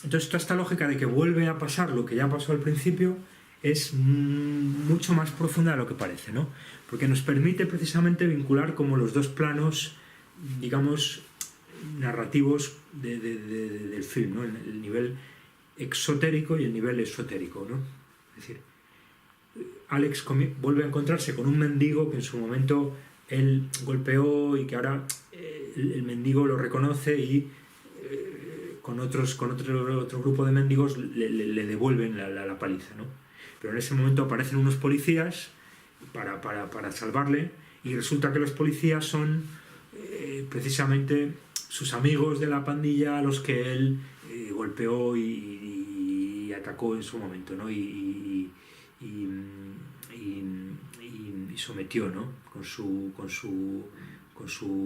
Entonces toda esta lógica de que vuelve a pasar lo que ya pasó al principio es mucho más profunda de lo que parece, ¿no? Porque nos permite precisamente vincular como los dos planos, digamos, narrativos del film, ¿no? El nivel exotérico y el nivel esotérico, ¿no? Es decir, Alex vuelve a encontrarse con un mendigo que en su momento él golpeó y que ahora el mendigo lo reconoce y con otro grupo de mendigos le devuelven la paliza, ¿no? Pero en ese momento aparecen unos policías para salvarle y resulta que los policías son precisamente sus amigos de la pandilla a los que él golpeó y atacó en su momento, ¿no? Y, y sometió, ¿no? Con su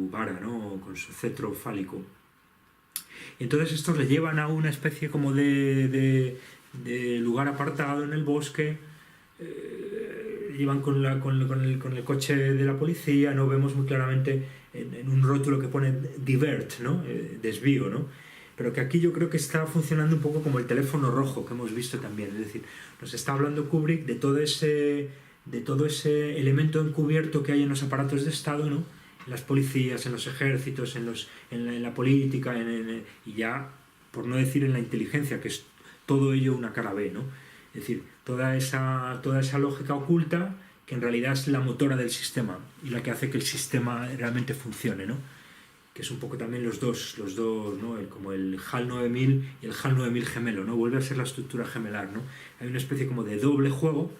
vara, ¿no? Con su cetro fálico. Entonces estos le llevan a una especie como de lugar apartado en el bosque, llevan con el coche de la policía, no vemos muy claramente en un rótulo que pone divert, ¿no? Desvío, ¿no? Pero que aquí yo creo que está funcionando un poco como el teléfono rojo que hemos visto también, es decir, nos está hablando Kubrick de todo ese elemento encubierto que hay en los aparatos de Estado, ¿no? En las policías, en los ejércitos, en la política, y ya, por no decir en la inteligencia, que es todo ello una cara B, ¿no? Es decir, toda esa lógica oculta que en realidad es la motora del sistema y la que hace que el sistema realmente funcione, ¿no? Que es un poco también los dos, ¿no? Como el HAL 9000 y el HAL 9000 gemelo, ¿no? Vuelve a ser la estructura gemelar, ¿no? Hay una especie como de doble juego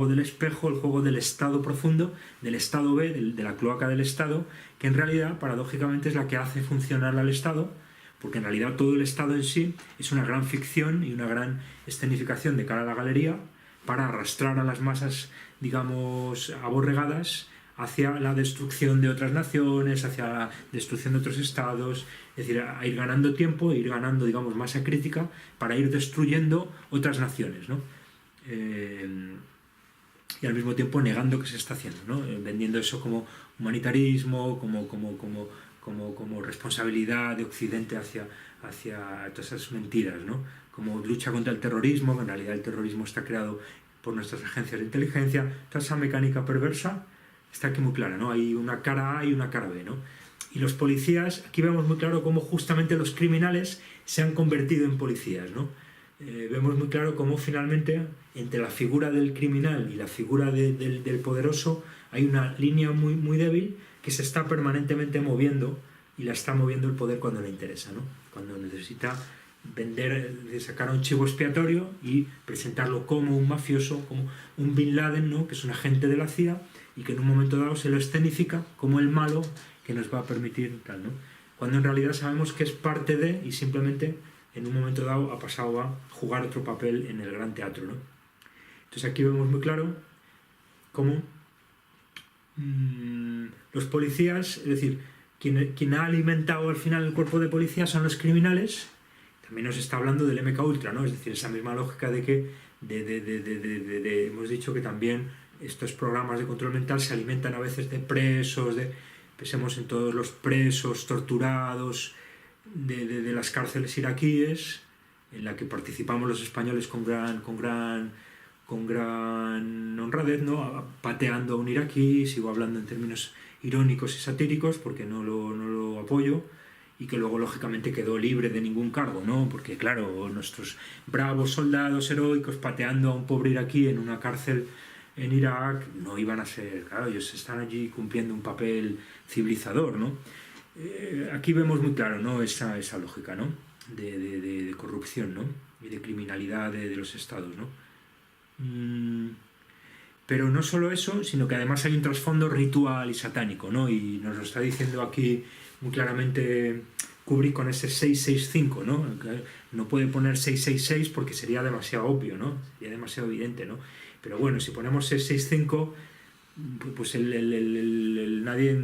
del espejo, el juego del estado profundo, del estado B, de la cloaca del Estado, que en realidad, paradójicamente, es la que hace funcionar al Estado, porque en realidad todo el Estado en sí es una gran ficción y una gran escenificación de cara a la galería para arrastrar a las masas, digamos, aborregadas hacia la destrucción de otras naciones, hacia la destrucción de otros estados, es decir, a ir ganando tiempo, a ir ganando, digamos, masa crítica para ir destruyendo otras naciones, ¿no? Y al mismo tiempo negando que se está haciendo, ¿no? Vendiendo eso como humanitarismo, como responsabilidad de Occidente hacia todas esas mentiras, ¿no? Como lucha contra el terrorismo, que en realidad el terrorismo está creado por nuestras agencias de inteligencia. Toda esa mecánica perversa está aquí muy clara, ¿no? Hay una cara A y una cara B, ¿no? Y los policías, aquí vemos muy claro cómo justamente los criminales se han convertido en policías, ¿no? Vemos muy claro cómo finalmente entre la figura del criminal y la figura del poderoso hay una línea muy, muy débil que se está permanentemente moviendo y la está moviendo el poder cuando le interesa, ¿no? Cuando necesita sacar a un chivo expiatorio y presentarlo como un mafioso, como un Bin Laden, ¿no? Que es un agente de la CIA y que en un momento dado se lo escenifica como el malo que nos va a permitir tal, ¿no? Cuando en realidad sabemos que es parte de y simplemente en un momento dado ha pasado a jugar otro papel en el gran teatro, ¿no? Entonces aquí vemos muy claro cómo los policías, es decir, quien ha alimentado al final el cuerpo de policía son los criminales. También nos está hablando del MK Ultra, ¿no? Es decir, esa misma lógica de que hemos dicho que también estos programas de control mental se alimentan a veces de presos, pensemos en todos los presos torturados de las cárceles iraquíes, en la que participamos los españoles con gran honradez, ¿no? Pateando a un iraquí, sigo hablando en términos irónicos y satíricos porque no lo apoyo, y que luego lógicamente quedó libre de ningún cargo, ¿no? Porque claro, nuestros bravos soldados heroicos pateando a un pobre iraquí en una cárcel en Irak no iban a ser, claro, ellos están allí cumpliendo un papel civilizador, ¿no? Aquí vemos muy claro, ¿no? esa lógica, ¿no? de corrupción, ¿no? Y de criminalidad de los estados, ¿no? Pero no solo eso, sino que además hay un trasfondo ritual y satánico, ¿no? Y nos lo está diciendo aquí muy claramente Kubrick con ese 665, ¿no? No puede poner 666 porque sería demasiado obvio, ¿no? Sería demasiado evidente, ¿no? Pero bueno, si ponemos 665, pues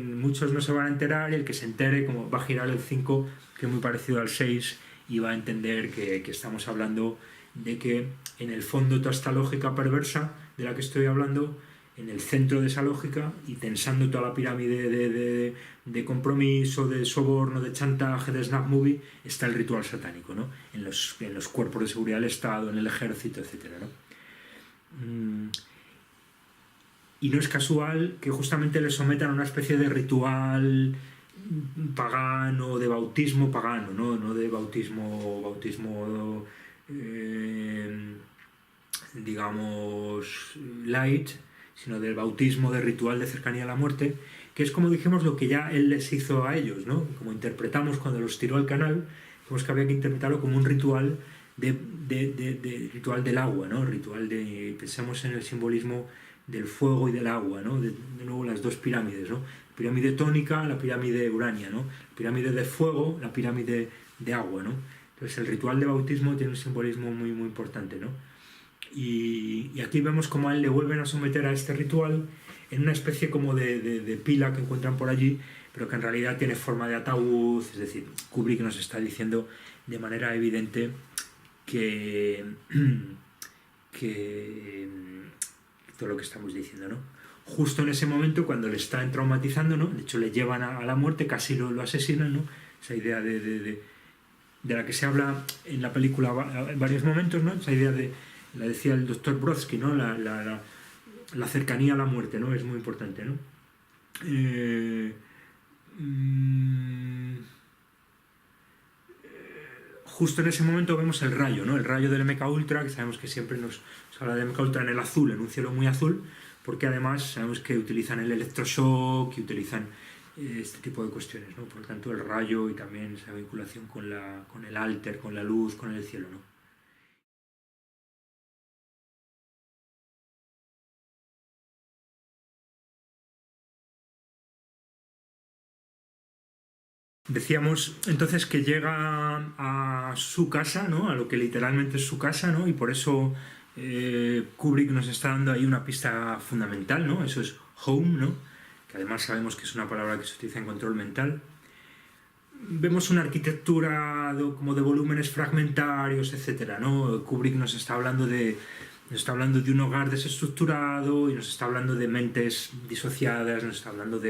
muchos no se van a enterar, y el que se entere, como va a girar el 5, que es muy parecido al 6, y va a entender que estamos hablando de que en el fondo toda esta lógica perversa de la que estoy hablando en el centro de esa lógica y tensando toda la pirámide de compromiso, de soborno, de chantaje, de snap movie, está el ritual satánico, ¿no? En los cuerpos de seguridad del Estado, en el ejército, etcétera, ¿no? Y no es casual que justamente le sometan a una especie de ritual pagano, de bautismo pagano, no de bautismo digamos light, sino del bautismo de ritual de cercanía a la muerte, que es, como dijimos, lo que ya él les hizo a ellos, ¿no? Como interpretamos cuando los tiró al canal, dijimos que había que interpretarlo como un ritual ritual del agua, ¿no? Pensemos en el simbolismo del fuego y del agua, ¿no? De nuevo las dos pirámides, ¿no? La pirámide tónica, la pirámide urania, ¿no? La pirámide de fuego, la pirámide de agua, ¿no? Entonces el ritual de bautismo tiene un simbolismo muy, muy importante, ¿no? Y aquí vemos cómo a él le vuelven a someter a este ritual en una especie como de pila que encuentran por allí, pero que en realidad tiene forma de ataúd. Es decir, Kubrick nos está diciendo de manera evidente que todo lo que estamos diciendo, ¿no? Justo en ese momento, cuando le están traumatizando, ¿no? De hecho, le llevan a la muerte, casi lo asesinan, ¿no? Esa idea de la que se habla en la película en varios momentos, ¿no? Esa idea la decía el doctor Brodsky, ¿no? La cercanía a la muerte, ¿no? Es muy importante, ¿no? Justo en ese momento vemos el rayo, ¿no? El rayo del MK Ultra, que sabemos que siempre nos habla de MK Ultra en el azul, en un cielo muy azul, porque además sabemos que utilizan el electroshock y utilizan este tipo de cuestiones, ¿no? Por lo tanto, el rayo y también esa vinculación con el alter, con la luz, con el cielo, ¿no? Decíamos entonces que llega a su casa, ¿no? A lo que literalmente es su casa, ¿no? Y por eso Kubrick nos está dando ahí una pista fundamental, ¿no? Eso es home, ¿no? Que además sabemos que es una palabra que se utiliza en control mental. Vemos una arquitectura como de volúmenes fragmentarios, etcétera, ¿no? Kubrick nos está hablando de un hogar desestructurado y nos está hablando de mentes disociadas, nos está hablando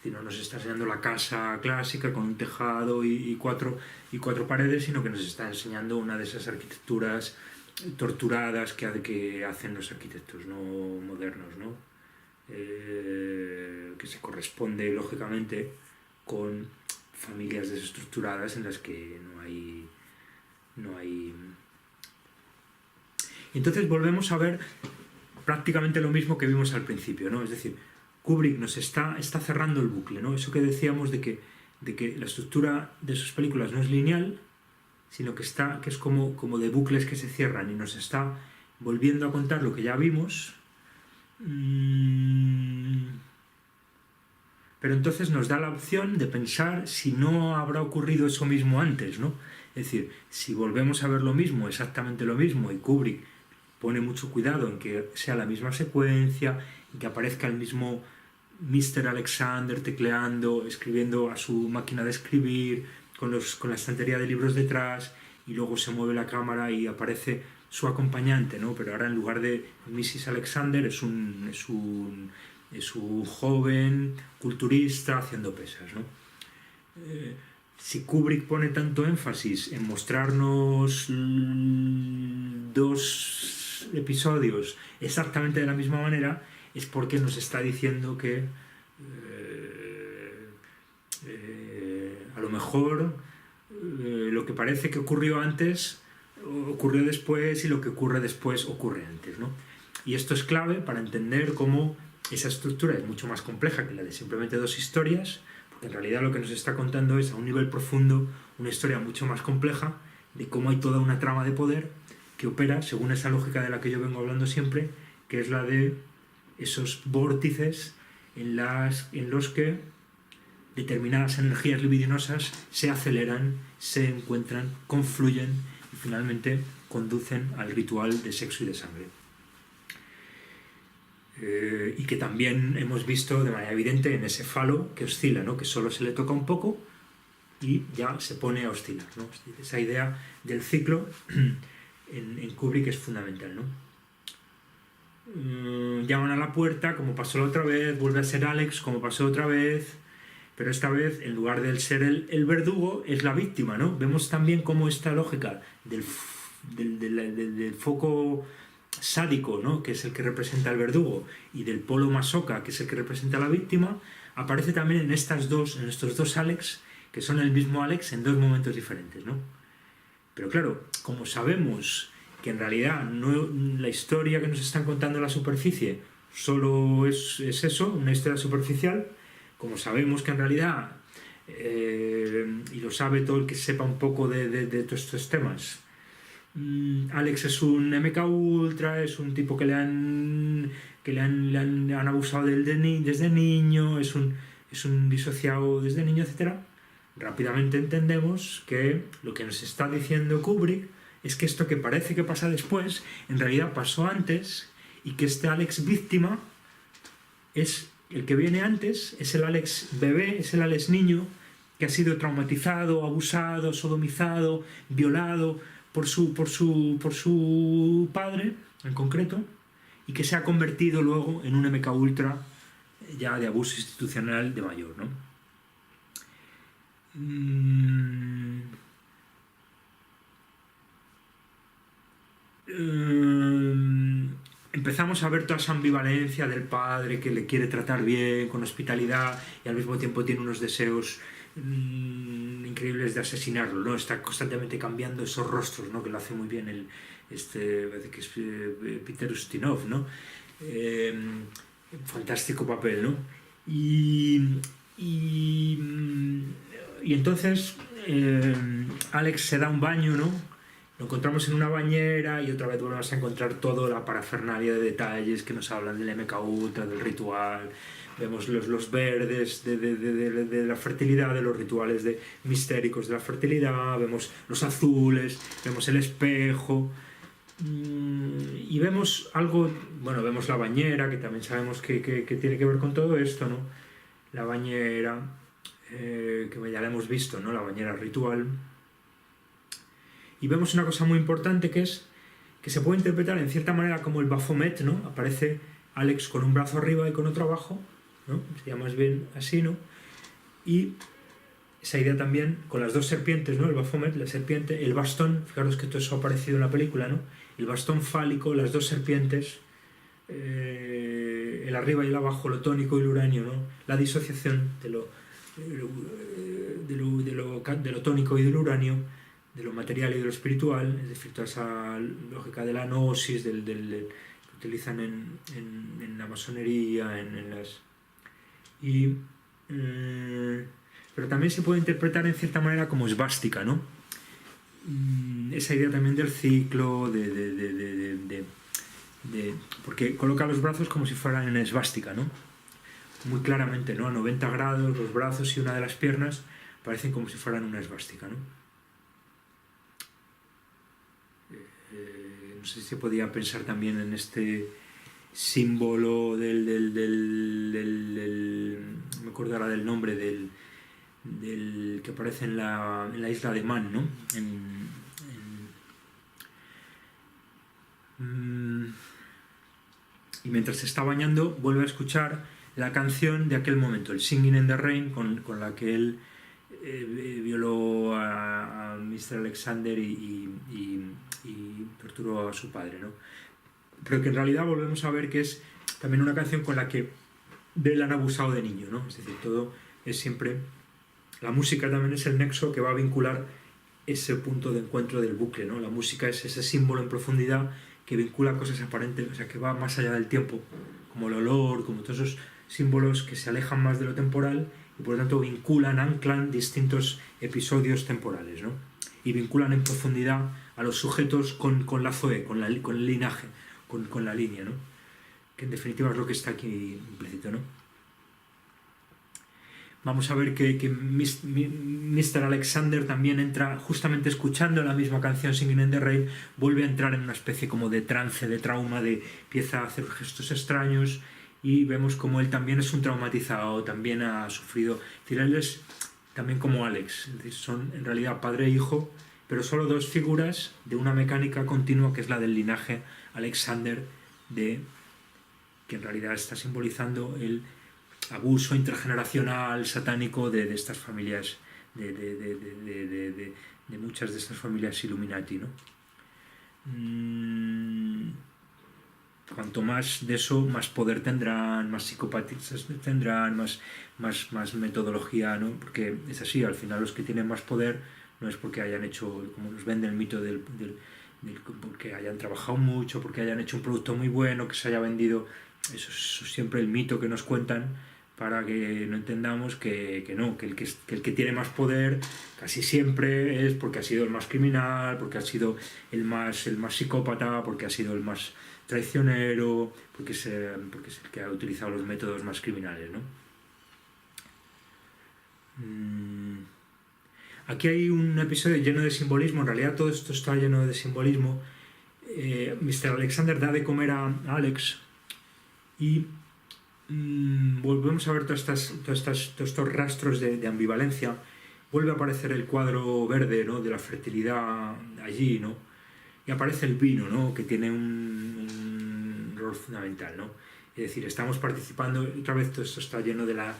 no nos está enseñando la casa clásica con un tejado y cuatro paredes, sino que nos está enseñando una de esas arquitecturas torturadas que hacen los arquitectos no modernos, ¿no? Que se corresponde lógicamente con familias desestructuradas en las que no hay. Entonces volvemos a ver prácticamente lo mismo que vimos al principio, ¿no? Es decir, Kubrick nos está cerrando el bucle, ¿no? Eso que decíamos de que la estructura de sus películas no es lineal, sino que es como de bucles que se cierran y nos está volviendo a contar lo que ya vimos. Pero entonces nos da la opción de pensar si no habrá ocurrido eso mismo antes, ¿no? Es decir, si volvemos a ver lo mismo, exactamente lo mismo, y Kubrick pone mucho cuidado en que sea la misma secuencia, en que aparezca el mismo Mr. Alexander tecleando, escribiendo a su máquina de escribir, con la estantería de libros detrás, y luego se mueve la cámara y aparece su acompañante, ¿no? Pero ahora en lugar de Mrs. Alexander es un joven culturista haciendo pesas, ¿no? Si Kubrick pone tanto énfasis en mostrarnos dos episodios exactamente de la misma manera, es porque nos está diciendo que a lo mejor lo que parece que ocurrió antes ocurrió después, y lo que ocurre después ocurre antes, ¿no? Y esto es clave para entender cómo esa estructura es mucho más compleja que la de simplemente dos historias, porque en realidad lo que nos está contando es a un nivel profundo una historia mucho más compleja de cómo hay toda una trama de poder que opera según esa lógica de la que yo vengo hablando siempre, que es la de esos vórtices en los que determinadas energías libidinosas se aceleran, se encuentran, confluyen y finalmente conducen al ritual de sexo y de sangre. Y que también hemos visto de manera evidente en ese falo que oscila, ¿no? Que solo se le toca un poco y ya se pone a oscilar, ¿no? Esa idea del ciclo en Kubrick es fundamental, ¿no? llaman a la puerta, como pasó la otra vez, vuelve a ser Alex, como pasó otra vez, pero esta vez, en lugar de ser el verdugo, es la víctima, ¿no? Vemos también cómo esta lógica del foco sádico, ¿no?, que es el que representa al verdugo, y del polo masoca, que es el que representa a la víctima, aparece también en estos dos Alex, que son el mismo Alex en dos momentos diferentes, ¿no? Pero claro, como sabemos que en realidad la historia que nos están contando en la superficie solo es eso, una historia superficial, como sabemos que en realidad, y lo sabe todo el que sepa un poco de todos estos temas, Alex es un MK Ultra, es un tipo que le han abusado desde niño, es un disociado desde niño, etcétera. Rápidamente entendemos que lo que nos está diciendo Kubrick es que esto que parece que pasa después, en realidad pasó antes, y que este Alex víctima es el que viene antes, es el Alex bebé, es el Alex niño, que ha sido traumatizado, abusado, sodomizado, violado por su padre, en concreto, y que se ha convertido luego en un MK Ultra ya de abuso institucional de mayor, ¿no? Empezamos a ver toda esa ambivalencia del padre que le quiere tratar bien, con hospitalidad, y al mismo tiempo tiene unos deseos increíbles de asesinarlo, ¿no? Está constantemente cambiando esos rostros, ¿no?, que lo hace muy bien que es Peter Ustinov, ¿no? Fantástico papel, ¿no? Y entonces Alex se da un baño, ¿no? Lo encontramos en una bañera y otra vez volvemos a encontrar toda la parafernalia de detalles que nos hablan del MK Ultra, del ritual. Vemos los verdes de la fertilidad, de los rituales mistéricos de la fertilidad, vemos los azules, vemos el espejo, y vemos algo, bueno, vemos la bañera, que también sabemos que tiene que ver con todo esto, ¿no? La bañera, que ya la hemos visto, ¿no? La bañera ritual. Y vemos una cosa muy importante, que es que se puede interpretar en cierta manera como el Baphomet, ¿no? Aparece Alex con un brazo arriba y con otro abajo, ¿no? Sería más bien así, ¿no? Y esa idea también con las dos serpientes, ¿no? El Baphomet, la serpiente, el bastón, fijaros que todo eso ha aparecido en la película, ¿no? El bastón fálico, las dos serpientes, el arriba y el abajo, lo tónico y el uranio, ¿no? La disociación de lo tónico y del uranio, de lo material y de lo espiritual, es decir, toda esa lógica de la gnosis, que utilizan en la masonería, pero también se puede interpretar en cierta manera como esvástica, ¿no? Esa idea también del ciclo, porque coloca los brazos como si fueran en esvástica, ¿no? Muy claramente, ¿no? A 90 grados los brazos y una de las piernas parecen como si fueran una esvástica, ¿no? No sé si se podía pensar también en este símbolo no me acuerdo ahora del nombre, del que aparece en la isla de Man, ¿no? Y mientras se está bañando vuelve a escuchar la canción de aquel momento, el Singing in the Rain, con la que él violó a Mr. Alexander y torturó a su padre, ¿no? Pero que en realidad volvemos a ver que es también una canción con la que de él han abusado de niño, ¿no? Es decir, todo es siempre... La música también es el nexo que va a vincular ese punto de encuentro del bucle, ¿no? La música es ese símbolo en profundidad que vincula cosas aparentes, o sea, que va más allá del tiempo, como el olor, como todos esos símbolos que se alejan más de lo temporal y por lo tanto vinculan, anclan distintos episodios temporales, ¿no? Y vinculan en profundidad a los sujetos con la zoe, con el linaje, con la línea, ¿no? Que en definitiva es lo que está aquí implícito, ¿no? Vamos a ver que Mr. Alexander también entra, justamente escuchando la misma canción Singing in the Rain, vuelve a entrar en una especie como de trance, de trauma, empieza a hacer gestos extraños, y vemos como él también es un traumatizado, también ha sufrido. Es decir, él es también como Alex, es decir, son en realidad padre e hijo, pero solo dos figuras de una mecánica continua que es la del linaje Alexander de que en realidad está simbolizando el abuso intergeneracional satánico de estas familias, de muchas de estas familias Illuminati, ¿no? Cuanto más de eso, más poder tendrán, más psicopatías tendrán, más metodología, ¿no? Porque es así, al final los que tienen más poder no es porque hayan hecho, como nos vende el mito porque hayan trabajado mucho, porque hayan hecho un producto muy bueno, que se haya vendido. Eso es siempre el mito que nos cuentan para que no entendamos que el que tiene más poder casi siempre es porque ha sido el más criminal, porque ha sido el más psicópata, porque ha sido el más traicionero, porque es el que ha utilizado los métodos más criminales, ¿no? Aquí hay un episodio lleno de simbolismo, en realidad todo esto está lleno de simbolismo. Mr. Alexander da de comer a Alex y volvemos a ver todos estos rastros de ambivalencia. Vuelve a aparecer el cuadro verde, ¿no?, de la fertilidad allí, ¿no? Y aparece el vino, ¿no?, que tiene un rol fundamental, ¿no? Es decir, estamos participando, otra vez todo esto está lleno de la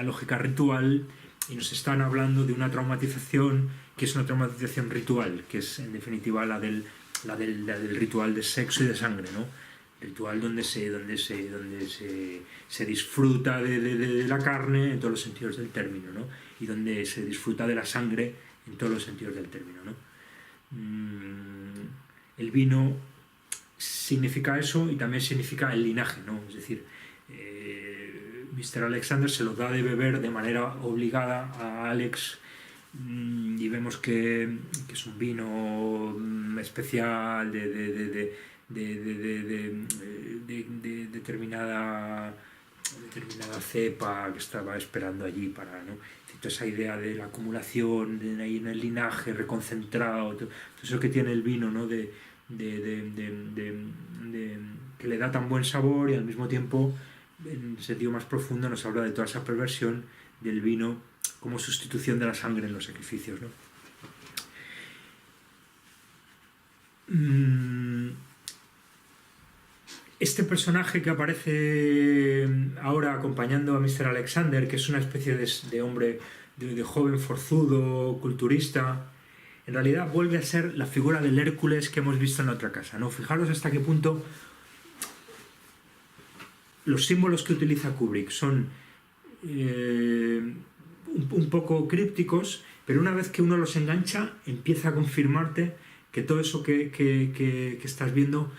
lógica ritual, y nos están hablando de una traumatización que es una traumatización ritual, que es en definitiva la del ritual de sexo y de sangre, ¿no? Ritual donde se disfruta de la carne en todos los sentidos del término, ¿no? Y donde se disfruta de la sangre en todos los sentidos del término, ¿no? El vino significa eso y también significa el linaje, ¿no? Es decir, Mr. Alexander se lo da de beber de manera obligada a Alex, y vemos que es un vino especial de determinada cepa que estaba esperando allí para, ¿no? Toda esa idea de la acumulación ahí en el linaje reconcentrado, todo eso que tiene el vino, ¿no? Que le da tan buen sabor, y al mismo tiempo en sentido más profundo nos habla de toda esa perversión del vino como sustitución de la sangre en los sacrificios, ¿no? Este personaje que aparece ahora acompañando a Mr. Alexander, que es una especie de hombre, de joven forzudo, culturista, en realidad vuelve a ser la figura del Hércules que hemos visto en la otra casa, ¿no? Fijaros hasta qué punto los símbolos que utiliza Kubrick son un poco crípticos, pero una vez que uno los engancha, empieza a confirmarte que todo eso que estás viendo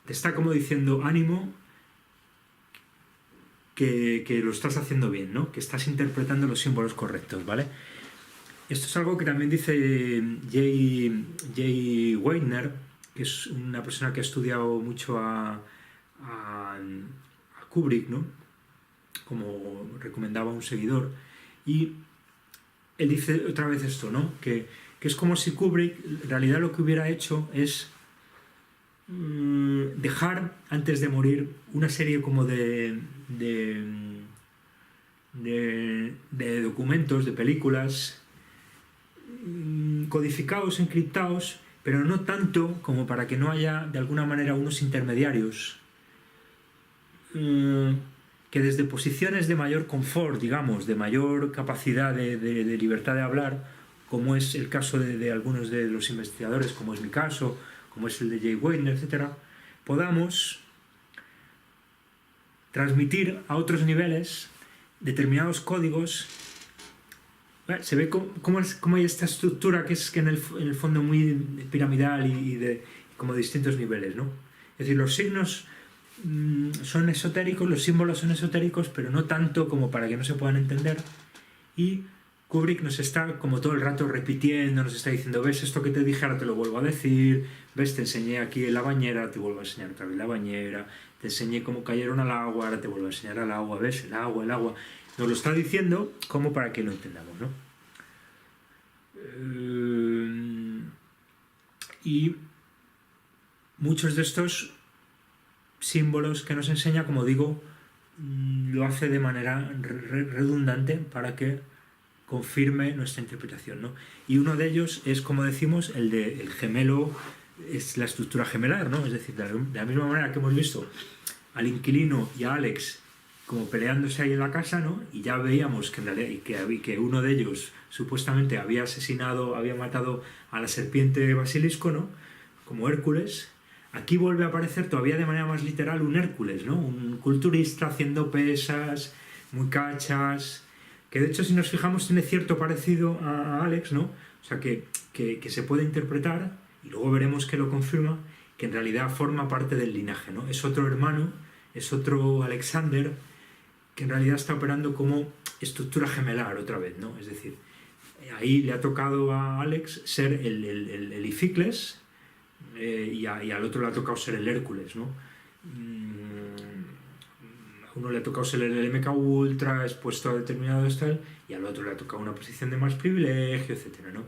te está como diciendo ánimo, que lo estás haciendo bien, ¿no? Que estás interpretando los símbolos correctos, ¿vale? Esto es algo que también dice Jay Weidner, que es una persona que ha estudiado mucho a Kubrick, ¿no? Como recomendaba un seguidor, y él dice otra vez esto, ¿no? Que es como si Kubrick en realidad lo que hubiera hecho es dejar antes de morir una serie como de documentos, de películas codificados, encriptados, pero no tanto como para que no haya de alguna manera unos intermediarios que desde posiciones de mayor confort, digamos, de mayor capacidad de libertad de hablar, como es el caso de algunos de los investigadores, como es mi caso, como es el de Jay Weidner, etc., podamos transmitir a otros niveles determinados códigos. Se ve cómo hay esta estructura que es que en el fondo muy piramidal y de como distintos niveles, ¿no? Es decir, los signos son esotéricos, los símbolos son esotéricos, pero no tanto como para que no se puedan entender, y Kubrick nos está como todo el rato repitiendo, nos está diciendo, ves esto que te dije, ahora te lo vuelvo a decir, ves, te enseñé aquí en la bañera, te vuelvo a enseñar otra vez la bañera, te enseñé cómo cayeron al agua, ahora te vuelvo a enseñar al agua, ves, el agua, nos lo está diciendo como para que lo entendamos, ¿no? Y muchos de estos símbolos que nos enseña, como digo, lo hace de manera redundante para que confirme nuestra interpretación, ¿no? Y uno de ellos es, como decimos, el gemelo, es la estructura gemelar, ¿no? Es decir, de la misma manera que hemos visto al inquilino y a Alex como peleándose ahí en la casa, ¿no? Y ya veíamos que en realidad que uno de ellos supuestamente había matado a la serpiente basilisco, ¿no? Como Hércules. Aquí vuelve a aparecer todavía de manera más literal un Hércules, ¿no? Un culturista haciendo pesas, muy cachas, que de hecho si nos fijamos tiene cierto parecido a Alex, ¿no? O sea, que se puede interpretar, y luego veremos que lo confirma, que en realidad forma parte del linaje, ¿no? Es otro hermano, es otro Alexander, que en realidad está operando como estructura gemelar otra vez, ¿no? Es decir, ahí le ha tocado a Alex ser el Ificles, y al otro le ha tocado ser el Hércules, ¿no? A uno le ha tocado ser el MK Ultra, expuesto a determinados tal, y al otro le ha tocado una posición de más privilegio, etcétera, ¿no?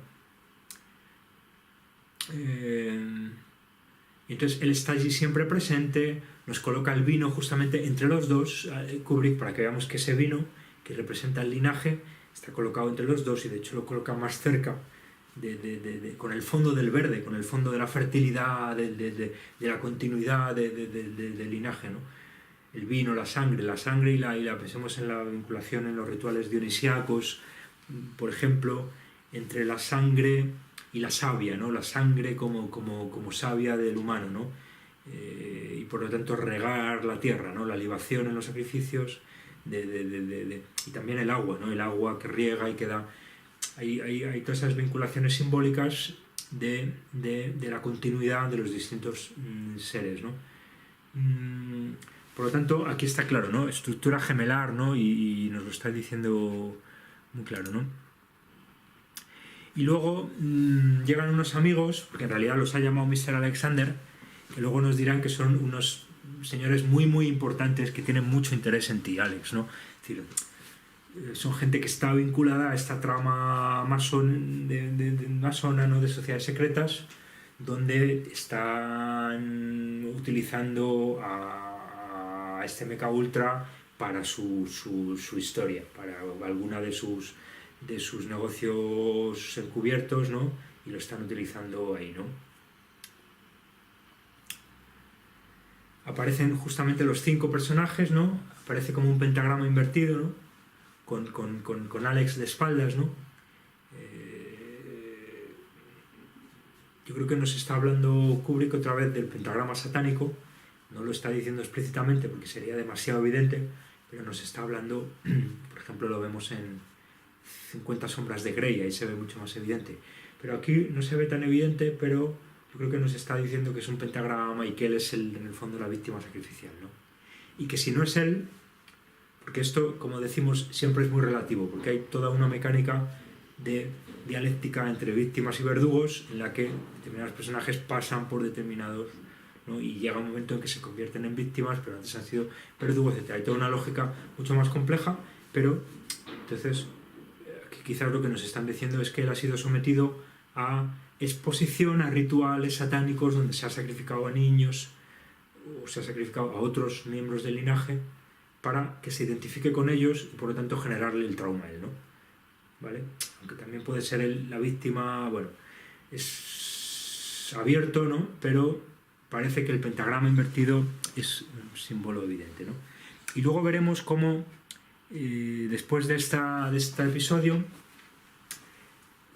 Y entonces él está allí siempre presente, nos coloca el vino justamente entre los dos, Kubrick, para que veamos que ese vino, que representa el linaje, está colocado entre los dos, y de hecho lo coloca más cerca, con el fondo del verde, con el fondo de la fertilidad, de la continuidad del linaje, ¿no? El vino, la sangre y la pensemos en la vinculación en los rituales dionisíacos, por ejemplo, entre la sangre y la savia, ¿no? La sangre como savia del humano, ¿no? Y por lo tanto regar la tierra, ¿no? La libación en los sacrificios, y también el agua, ¿no? El agua que riega y que da. Hay todas esas vinculaciones simbólicas de la continuidad de los distintos seres, ¿no? Por lo tanto, aquí está claro, ¿no? Estructura gemelar, ¿no? Y nos lo está diciendo muy claro, ¿no? Y luego llegan unos amigos, porque en realidad los ha llamado Mr. Alexander, que luego nos dirán que son unos señores muy, muy importantes que tienen mucho interés en ti, Alex, ¿no? Es decir, son gente que está vinculada a esta trama masona, ¿no? De sociedades secretas, donde están utilizando a este Mecha Ultra para su historia, para alguna de sus negocios encubiertos, ¿no? Y lo están utilizando ahí, ¿no? Aparecen justamente los 5 personajes, ¿no? Aparece como un pentagrama invertido, ¿no? Con Alex de espaldas, ¿no? Yo creo que nos está hablando Kubrick otra vez del pentagrama satánico. No lo está diciendo explícitamente porque sería demasiado evidente, pero nos está hablando, por ejemplo, lo vemos en 50 sombras de Grey, ahí se ve mucho más evidente. Pero aquí no se ve tan evidente, pero yo creo que nos está diciendo que es un pentagrama y que él es en el fondo la víctima sacrificial, ¿no? Y que si no es él, porque esto, como decimos, siempre es muy relativo, porque hay toda una mecánica de dialéctica entre víctimas y verdugos en la que determinados personajes pasan por determinados, ¿no? Y llega un momento en que se convierten en víctimas, pero antes han sido verdugos, etc. Hay toda una lógica mucho más compleja, pero entonces quizás lo que nos están diciendo es que él ha sido sometido a exposición, a rituales satánicos donde se ha sacrificado a niños o se ha sacrificado a otros miembros del linaje para que se identifique con ellos y por lo tanto generarle el trauma a él, ¿no? ¿Vale? Aunque también puede ser la víctima, bueno, es abierto, ¿no? Pero parece que el pentagrama invertido es un símbolo evidente, ¿no? Y luego veremos cómo después de este episodio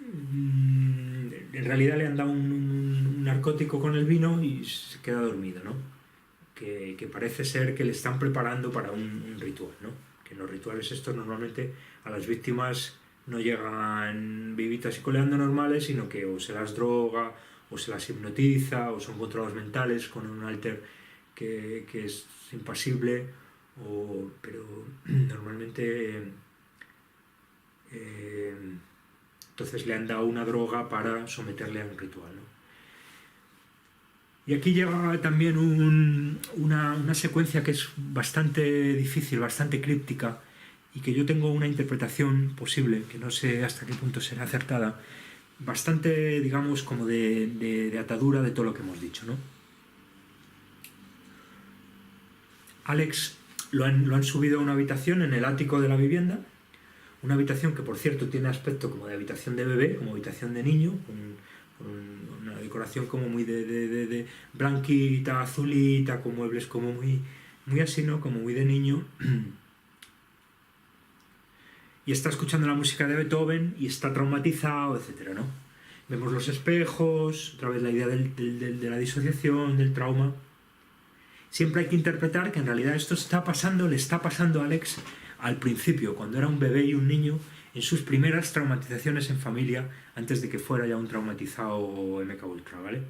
en realidad le han dado un narcótico con el vino y se queda dormido, ¿no? Que parece ser que le están preparando para un ritual, ¿no? Que en los rituales estos normalmente a las víctimas no llegan vivitas y coleando normales, sino que o se las droga, o se las hipnotiza, o son controlados mentales con un alter que es impasible, pero normalmente entonces le han dado una droga para someterle a un ritual, ¿no? Y aquí llega también una secuencia que es bastante difícil, bastante críptica, y que yo tengo una interpretación posible, que no sé hasta qué punto será acertada, bastante, digamos, como de atadura de todo lo que hemos dicho, ¿no? Alex lo han subido a una habitación en el ático de la vivienda, una habitación que, por cierto, tiene aspecto como de habitación de bebé, como habitación de niño, con una decoración como muy de blanquita, azulita, con muebles como muy muy así, ¿no? Como muy de niño. Y está escuchando la música de Beethoven y está traumatizado, etcétera, ¿no? Vemos los espejos, otra vez la idea de la disociación, del trauma. Siempre hay que interpretar que en realidad esto le está pasando a Alex al principio, cuando era un bebé y un niño, en sus primeras traumatizaciones en familia, antes de que fuera ya un traumatizado MK Ultra, ¿vale?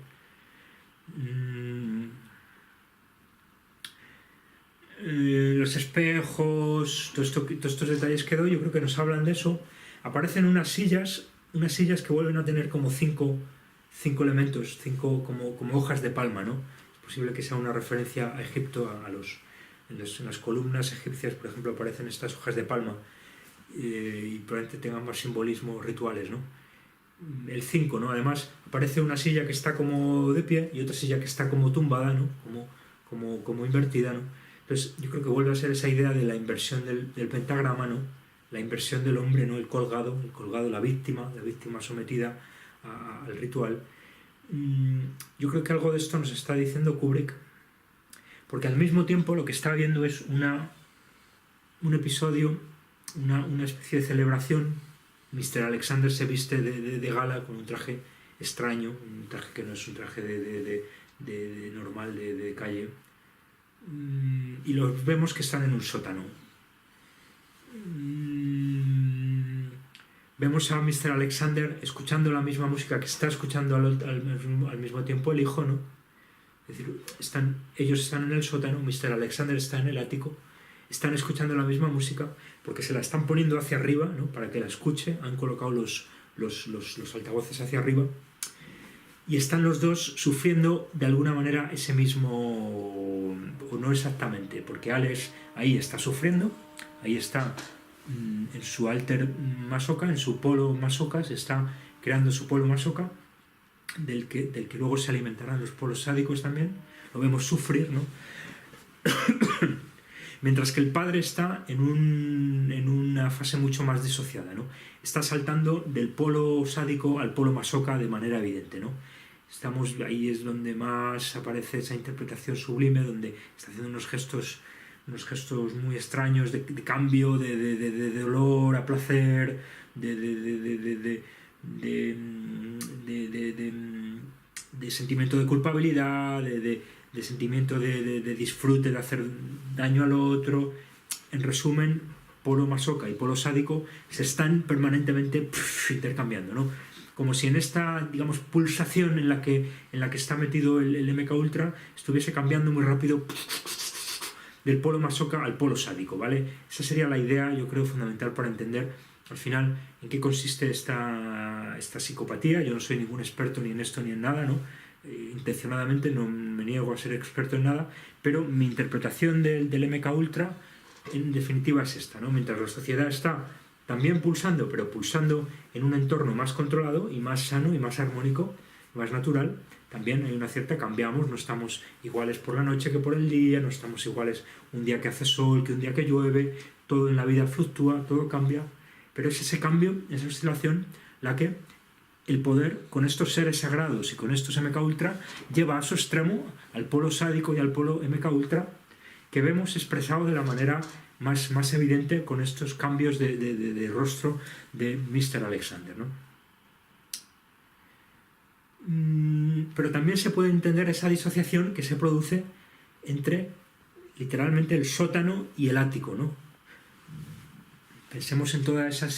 Los espejos, todos estos detalles que doy, yo creo que nos hablan de eso. Aparecen unas sillas que vuelven a tener como cinco elementos, como hojas de palma, ¿no? Es posible que sea una referencia a Egipto, en las columnas egipcias, por ejemplo, aparecen estas hojas de palma y probablemente tengan más simbolismos rituales, ¿no? El 5, ¿no? Además, aparece una silla que está como de pie y otra silla que está como tumbada, ¿no? Como invertida, ¿no? Entonces, yo creo que vuelve a ser esa idea de la inversión del pentagrama, ¿no? La inversión del hombre, ¿no? El colgado, la víctima sometida al ritual. Yo creo que algo de esto nos está diciendo Kubrick, porque al mismo tiempo lo que está viendo es un episodio, una especie de celebración. Mr. Alexander se viste de gala con un traje extraño, un traje que no es un traje normal de calle, y los vemos que están en un sótano. Vemos a Mr. Alexander escuchando la misma música que está escuchando al mismo tiempo el hijo, ¿no? Es decir, ellos están en el sótano, Mr. Alexander está en el ático, están escuchando la misma música porque se la están poniendo hacia arriba, ¿no? Para que la escuche, han colocado los altavoces hacia arriba y están los dos sufriendo de alguna manera ese mismo, o no exactamente, porque Alex ahí está sufriendo, ahí está en su alter masoca, en su polo masoca, se está creando su polo masoca, del que luego se alimentarán los polos sádicos también, lo vemos sufrir, ¿no? Mientras que el padre está en una fase mucho más disociada, ¿no? Está saltando del polo sádico al polo masoca de manera evidente, ¿no? Ahí es donde más aparece esa interpretación sublime, donde está haciendo unos gestos muy extraños de cambio, de dolor a placer, de sentimiento de culpabilidad, de sentimiento de disfrute de hacer daño al otro. En resumen, polo masoca y polo sádico se están permanentemente intercambiando, ¿no? Como si en esta, digamos, pulsación en la que está metido el MK Ultra estuviese cambiando muy rápido del polo masoca al polo sádico, ¿vale? Esa sería la idea, yo creo, fundamental para entender al final en qué consiste esta psicopatía. Yo no soy ningún experto ni en esto ni en nada, ¿no? Intencionadamente no me niego a ser experto en nada, pero mi interpretación del MK Ultra en definitiva es esta, ¿no? Mientras la sociedad está también pulsando, pero pulsando en un entorno más controlado y más sano y más armónico, más natural, también hay una cierta, cambiamos, no estamos iguales por la noche que por el día, no estamos iguales un día que hace sol que un día que llueve, todo en la vida fluctúa, todo cambia, pero es ese cambio, esa oscilación, la que el poder con estos seres sagrados y con estos MK Ultra lleva a su extremo, al polo sádico y al polo MK Ultra, que vemos expresado de la manera más evidente con estos cambios de rostro de Mr. Alexander, ¿no? Pero también se puede entender esa disociación que se produce entre literalmente el sótano y el ático, ¿no? Pensemos en toda esa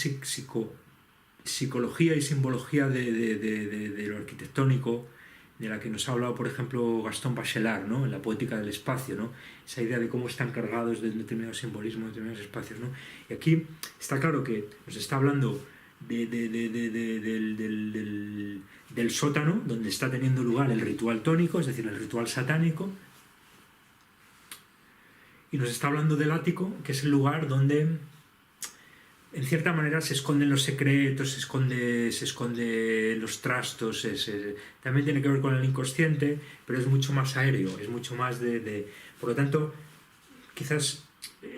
psicología y simbología de lo arquitectónico, de la que nos ha hablado, por ejemplo, Gastón Bachelard, ¿no? En la poética del espacio, ¿no? Esa idea de cómo están cargados de determinados simbolismos, de determinados espacios, ¿no? Y aquí está claro que nos está hablando del sótano, donde está teniendo lugar el ritual tónico, es decir, el ritual satánico, y nos está hablando del ático, que es el lugar donde en cierta manera se esconden los secretos, se esconde los trastos, también tiene que ver con el inconsciente, pero es mucho más aéreo, es mucho más por lo tanto, quizás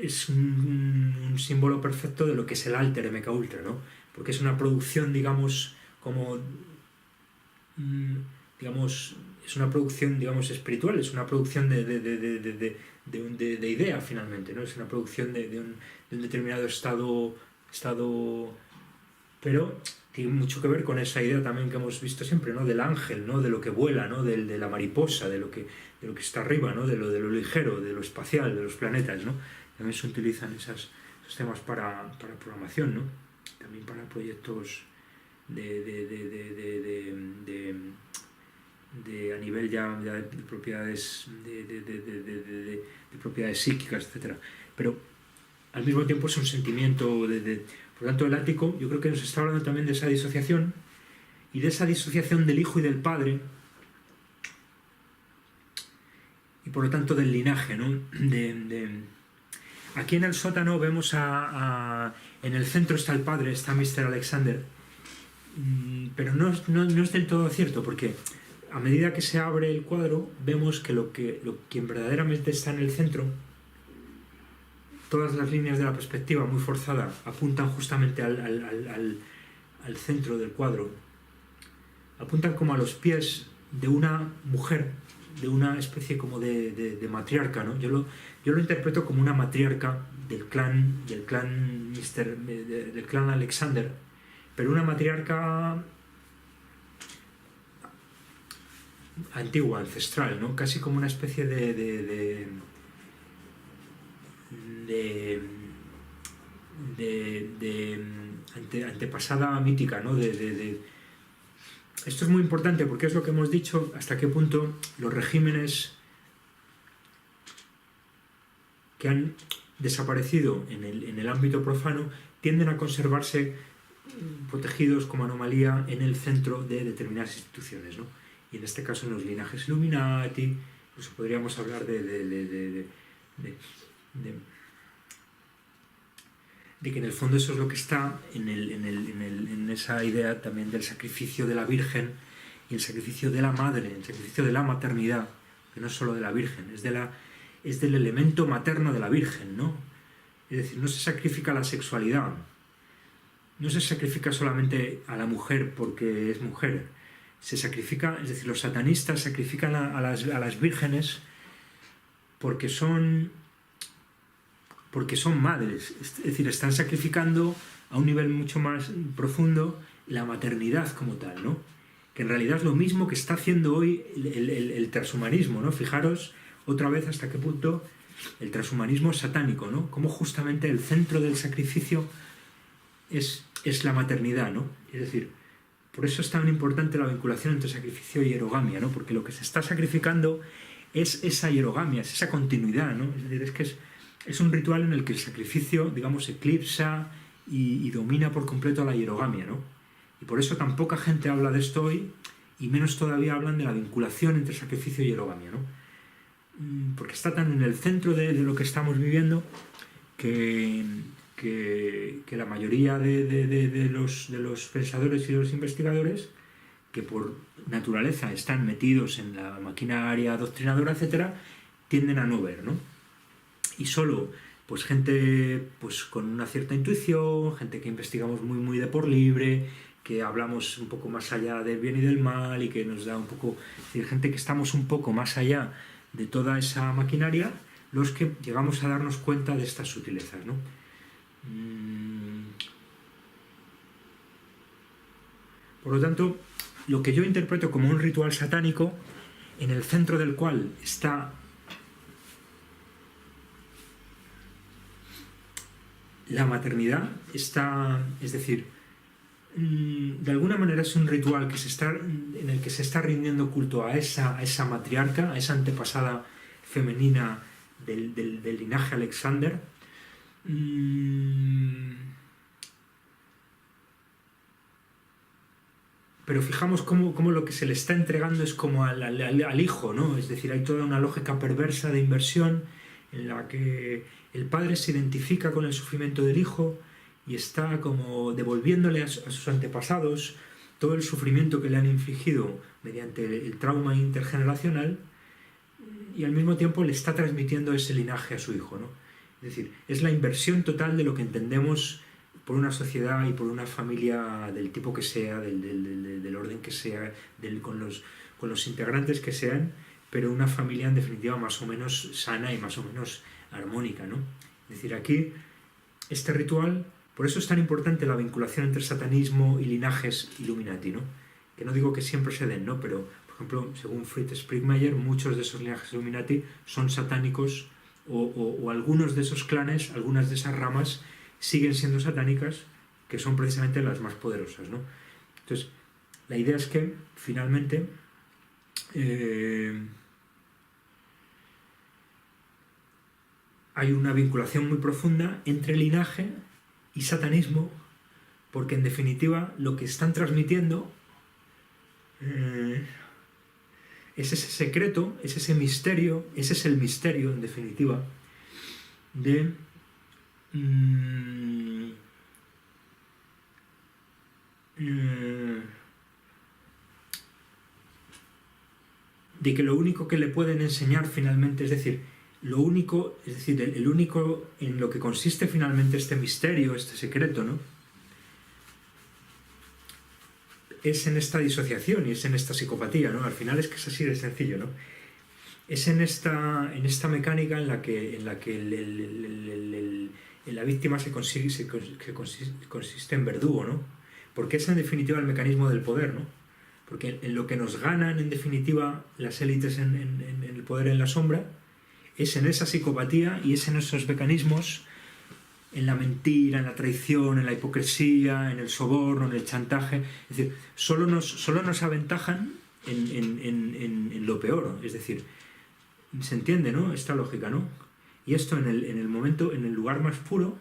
es un símbolo perfecto de lo que es el alter MK Ultra, ¿no? Porque es una producción, digamos, como digamos, es una producción, digamos, espiritual, es una producción de idea, finalmente, ¿no? Es una producción de un determinado estado, pero tiene mucho que ver con esa idea también que hemos visto siempre, ¿no? Del ángel, ¿no? De lo que vuela, ¿no? De la mariposa, de lo que está arriba, ¿no? De lo ligero, de lo espacial, de los planetas, ¿no? También se utilizan esos temas para programación, ¿no? También para proyectos a nivel ya de propiedades de propiedades psíquicas, etcétera. Pero al mismo tiempo es un sentimiento por lo tanto, el ático, yo creo que nos está hablando también de esa disociación, y de esa disociación del hijo y del padre, y por lo tanto del linaje, ¿no? Aquí en el sótano vemos en el centro está el padre, está Mr. Alexander, pero no es del todo cierto, porque a medida que se abre el cuadro, vemos que quien verdaderamente está en el centro, todas las líneas de la perspectiva muy forzada apuntan justamente al centro del cuadro, apuntan como a los pies de una mujer, de una especie como de matriarca, ¿no? Yo lo interpreto como una matriarca del clan Alexander, pero una matriarca antigua, ancestral, ¿no? Casi como una especie de antepasada mítica, ¿no? Esto es muy importante porque es lo que hemos dicho, hasta qué punto los regímenes que han desaparecido en el ámbito profano tienden a conservarse protegidos como anomalía en el centro de determinadas instituciones, ¿no? Y en este caso en los linajes Illuminati, incluso podríamos hablar de que en el fondo eso es lo que está en esa idea también del sacrificio de la Virgen y el sacrificio de la Madre, el sacrificio de la maternidad, que no es solo de la Virgen, es del elemento materno de la Virgen, ¿no? Es decir, no se sacrifica la sexualidad, no se sacrifica solamente a la mujer porque es mujer, se sacrifica, es decir, los satanistas sacrifican a las vírgenes porque son madres, es decir, están sacrificando a un nivel mucho más profundo la maternidad como tal, ¿no? Que en realidad es lo mismo que está haciendo hoy el transhumanismo, ¿no? Fijaros otra vez hasta qué punto el transhumanismo es satánico, ¿no? Como justamente el centro del sacrificio es la maternidad, ¿no? Es decir, por eso es tan importante la vinculación entre sacrificio y hierogamia, ¿no? Porque lo que se está sacrificando es esa hierogamia, es esa continuidad, ¿no? Es decir, es que es un ritual en el que el sacrificio, digamos, eclipsa y domina por completo a la hierogamia, ¿no? Y por eso tan poca gente habla de esto hoy, y menos todavía hablan de la vinculación entre sacrificio y hierogamia, ¿no? Porque está tan en el centro de lo que estamos viviendo que la mayoría de los pensadores y de los investigadores, que por naturaleza están metidos en la maquinaria adoctrinadora, etcétera, tienden a no ver, ¿no? Y solo pues gente pues con una cierta intuición, gente que investigamos muy de por libre, que hablamos un poco más allá del bien y del mal y que nos da un poco, es decir, gente que estamos un poco más allá de toda esa maquinaria, los que llegamos a darnos cuenta de estas sutilezas, ¿no? Por lo tanto, lo que yo interpreto como un ritual satánico, en el centro del cual está la maternidad, es decir, de alguna manera es un ritual en el que se está rindiendo culto a esa matriarca, a esa antepasada femenina del linaje Alexander. Pero fijamos cómo lo que se le está entregando es como al hijo, ¿no? Es decir, hay toda una lógica perversa de inversión en la que el padre se identifica con el sufrimiento del hijo y está como devolviéndole a sus antepasados todo el sufrimiento que le han infligido mediante el trauma intergeneracional, y al mismo tiempo le está transmitiendo ese linaje a su hijo, ¿no? Es decir, es la inversión total de lo que entendemos por una sociedad y por una familia del tipo que sea, del orden que sea, con los integrantes que sean, pero una familia en definitiva más o menos sana y más o menos armónica, ¿no? Es decir, aquí este ritual, por eso es tan importante la vinculación entre satanismo y linajes Illuminati, ¿no? Que no digo que siempre se den, ¿no? Pero, por ejemplo, según Fritz Springmeier, muchos de esos linajes Illuminati son satánicos o algunos de esos clanes, algunas de esas ramas siguen siendo satánicas, que son precisamente las más poderosas, ¿no? Entonces, la idea es que, finalmente, hay una vinculación muy profunda entre linaje y satanismo, porque en definitiva lo que están transmitiendo es ese secreto, es ese misterio, ese es el misterio en definitiva de de que lo único que le pueden enseñar finalmente, es decir, lo único, es decir, el único en lo que consiste finalmente este misterio, este secreto, ¿no? Es en esta disociación y es en esta psicopatía, ¿no? Al final es que es así de sencillo, ¿no? Es en esta mecánica en la que la víctima consiste en verdugo, ¿no? Porque es en definitiva el mecanismo del poder, ¿no? Porque en lo que nos ganan en definitiva las élites en el poder en la sombra es en esa psicopatía y es en esos mecanismos, en la mentira, en la traición, en la hipocresía, en el soborno, en el chantaje. Es decir, solo nos aventajan en lo peor. Es decir, se entiende, ¿no? Esta lógica, ¿no? Y esto en el momento, en el lugar más puro,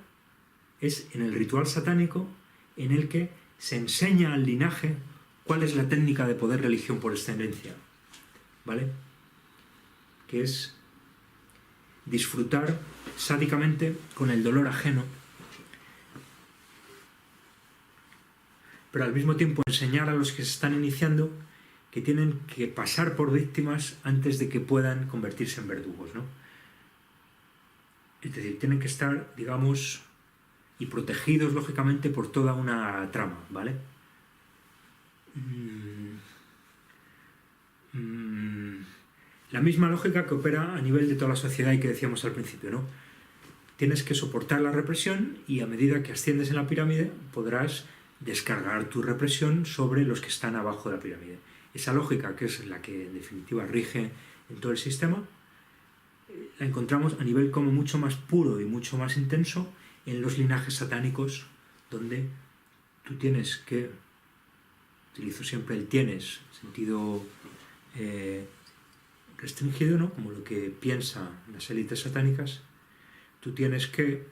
es en el ritual satánico en el que se enseña al linaje cuál es la técnica de poder religión por excelencia, ¿vale? Que es disfrutar sádicamente con el dolor ajeno, pero al mismo tiempo enseñar a los que se están iniciando que tienen que pasar por víctimas antes de que puedan convertirse en verdugos, ¿no? Es decir, tienen que estar, digamos, y protegidos lógicamente por toda una trama, ¿vale? La misma lógica que opera a nivel de toda la sociedad y que decíamos al principio, ¿no? Tienes que soportar la represión y a medida que asciendes en la pirámide podrás descargar tu represión sobre los que están abajo de la pirámide. Esa lógica, que es la que en definitiva rige en todo el sistema, la encontramos a nivel como mucho más puro y mucho más intenso en los linajes satánicos, donde tú tienes que, utilizo siempre el tienes, sentido restringido, ¿no? Como lo que piensan las élites satánicas, tú tienes que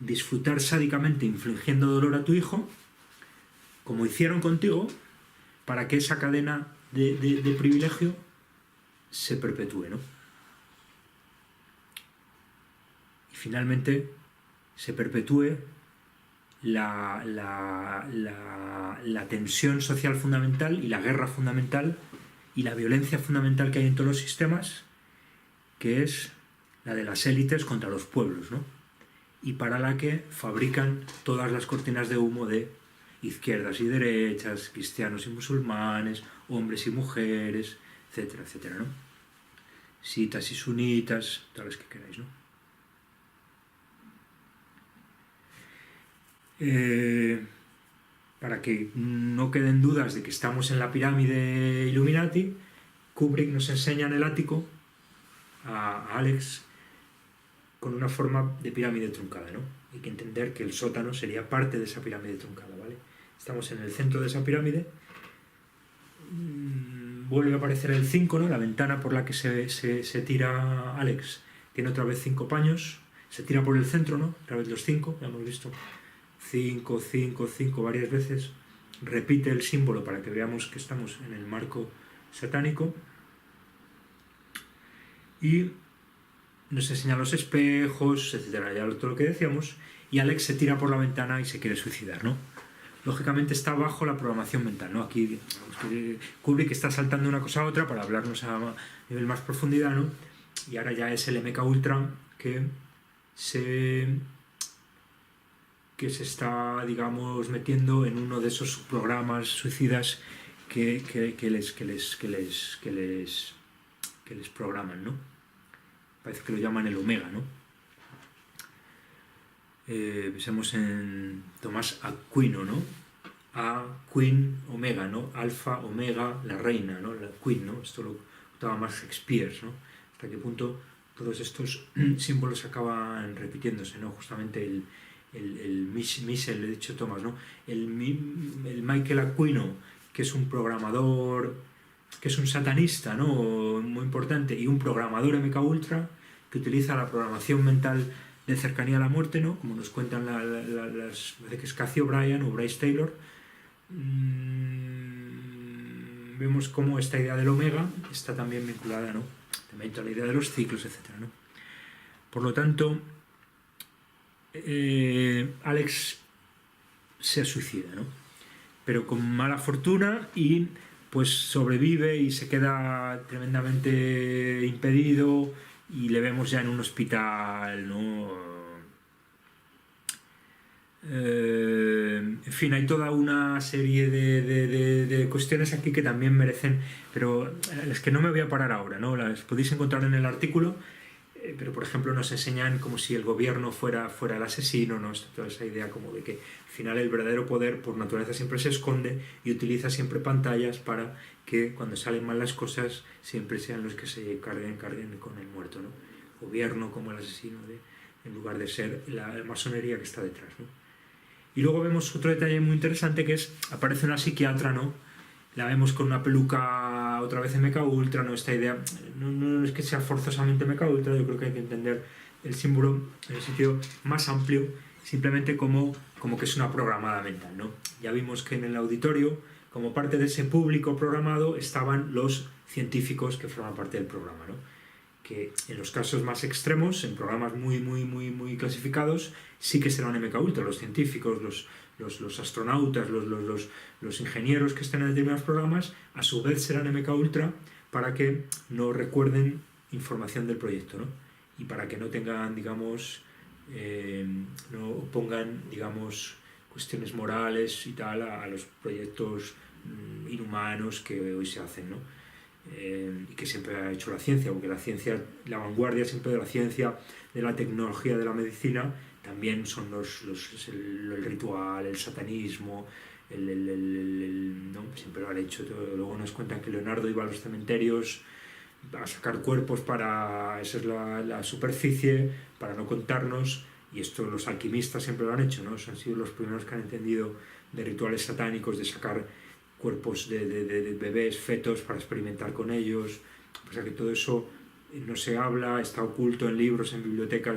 disfrutar sádicamente infligiendo dolor a tu hijo, como hicieron contigo, para que esa cadena de privilegio se perpetúe, ¿no? Y finalmente se perpetúe la tensión social fundamental y la guerra fundamental y la violencia fundamental que hay en todos los sistemas, que es la de las élites contra los pueblos, ¿no? Y para la que fabrican todas las cortinas de humo de izquierdas y derechas, cristianos y musulmanes, hombres y mujeres, etcétera, etcétera, ¿no? Sitas y sunitas, todas las que queráis, ¿no? Para que no queden dudas de que estamos en la pirámide Illuminati, Kubrick nos enseña en el ático a Alex con una forma de pirámide truncada, ¿no? Hay que entender que el sótano sería parte de esa pirámide truncada, ¿vale? Estamos en el centro de esa pirámide, vuelve a aparecer el 5, ¿no? La ventana por la que se tira Alex tiene otra vez 5 paños, se tira por el centro, ¿no? Otra vez los 5, ya hemos visto 5, 5, 5 varias veces, repite el símbolo para que veamos que estamos en el marco satánico y nos enseña los espejos, etcétera, ya todo lo que decíamos, y Alex se tira por la ventana y se quiere suicidar, ¿no? Lógicamente está bajo la programación mental, ¿no? Aquí Kubrick está saltando una cosa a otra para hablarnos a nivel más profundidad, ¿no? Y ahora ya es el MK Ultra que se que se está, digamos, metiendo en uno de esos programas suicidas que les programan, ¿no? Parece que lo llaman el Omega, ¿no? Pensemos en Tomás Aquino, ¿no? A Queen Omega, ¿no? Alfa, Omega, la reina, ¿no? La Queen, ¿no? Esto lo contaba más Shakespeare, ¿no? Hasta qué punto todos estos símbolos acaban repitiéndose, ¿no? Justamente el Michel, he dicho Thomas, ¿no? El Michael Aquino, que es un programador, que es un satanista, ¿no? Muy importante, y un programador MKUltra que utiliza la programación mental de cercanía a la muerte, ¿no? Como nos cuentan las veces que es Cathy O'Brien o Bryce Taylor. Vemos cómo esta idea del omega está también vinculada, ¿no? También a la idea de los ciclos, etc., ¿no? Por lo tanto, Alex se suicida, ¿no? Pero con mala fortuna, y pues sobrevive y se queda tremendamente impedido, y le vemos ya en un hospital, ¿no? En fin, hay toda una serie de cuestiones aquí que también merecen, pero las que no me voy a parar ahora, ¿no? Las podéis encontrar en el artículo, pero por ejemplo nos enseñan como si el gobierno fuera el asesino, ¿no? Toda esa idea como de que al final el verdadero poder por naturaleza siempre se esconde y utiliza siempre pantallas para que cuando salen mal las cosas siempre sean los que se carguen con el muerto, ¿no? Gobierno como el asesino, en lugar de ser la masonería que está detrás, ¿no? Y luego vemos otro detalle muy interesante, que es, aparece una psiquiatra, ¿no? La vemos con una peluca otra vez en MKUltra, ¿no? Esta idea, no es que sea forzosamente MKUltra, yo creo que hay que entender el símbolo en el sentido más amplio, simplemente como que es una programada mental, ¿no? Ya vimos que en el auditorio, como parte de ese público programado, estaban los científicos que forman parte del programa, ¿no? Que en los casos más extremos, en programas muy clasificados, sí que serán MKUltra, los científicos, los astronautas, los ingenieros que estén en determinados programas, a su vez serán MKUltra para que no recuerden información del proyecto, ¿no? Y para que no tengan, digamos, no pongan, digamos, cuestiones morales y tal a los proyectos inhumanos que hoy se hacen, ¿no? Y que siempre ha hecho la ciencia, porque la ciencia, la vanguardia siempre de la ciencia, de la tecnología, de la medicina, también son el ritual, el satanismo, ¿no? Siempre lo han hecho todo. Luego nos cuentan que Leonardo iba a los cementerios a sacar cuerpos para, esa es la superficie, para no contarnos, y esto los alquimistas siempre lo han hecho, ¿no? Han sido los primeros que han entendido de rituales satánicos, de sacar cuerpos de bebés, fetos, para experimentar con ellos. O sea que todo eso no se habla, está oculto en libros, en bibliotecas,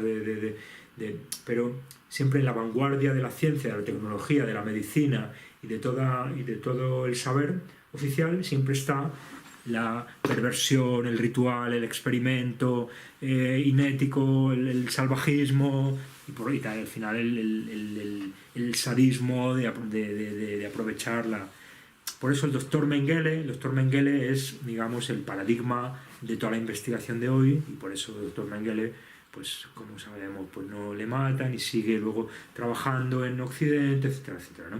pero siempre en la vanguardia de la ciencia, de la tecnología, de la medicina y de todo el saber oficial, siempre está la perversión, el ritual, el experimento inético, el salvajismo, y tal, al final el sadismo de aprovechar la... Por eso el doctor Mengele es, digamos, el paradigma de toda la investigación de hoy, y por eso el doctor Mengele, pues como sabemos, pues no le matan y sigue luego trabajando en Occidente, etcétera, etcétera, ¿no?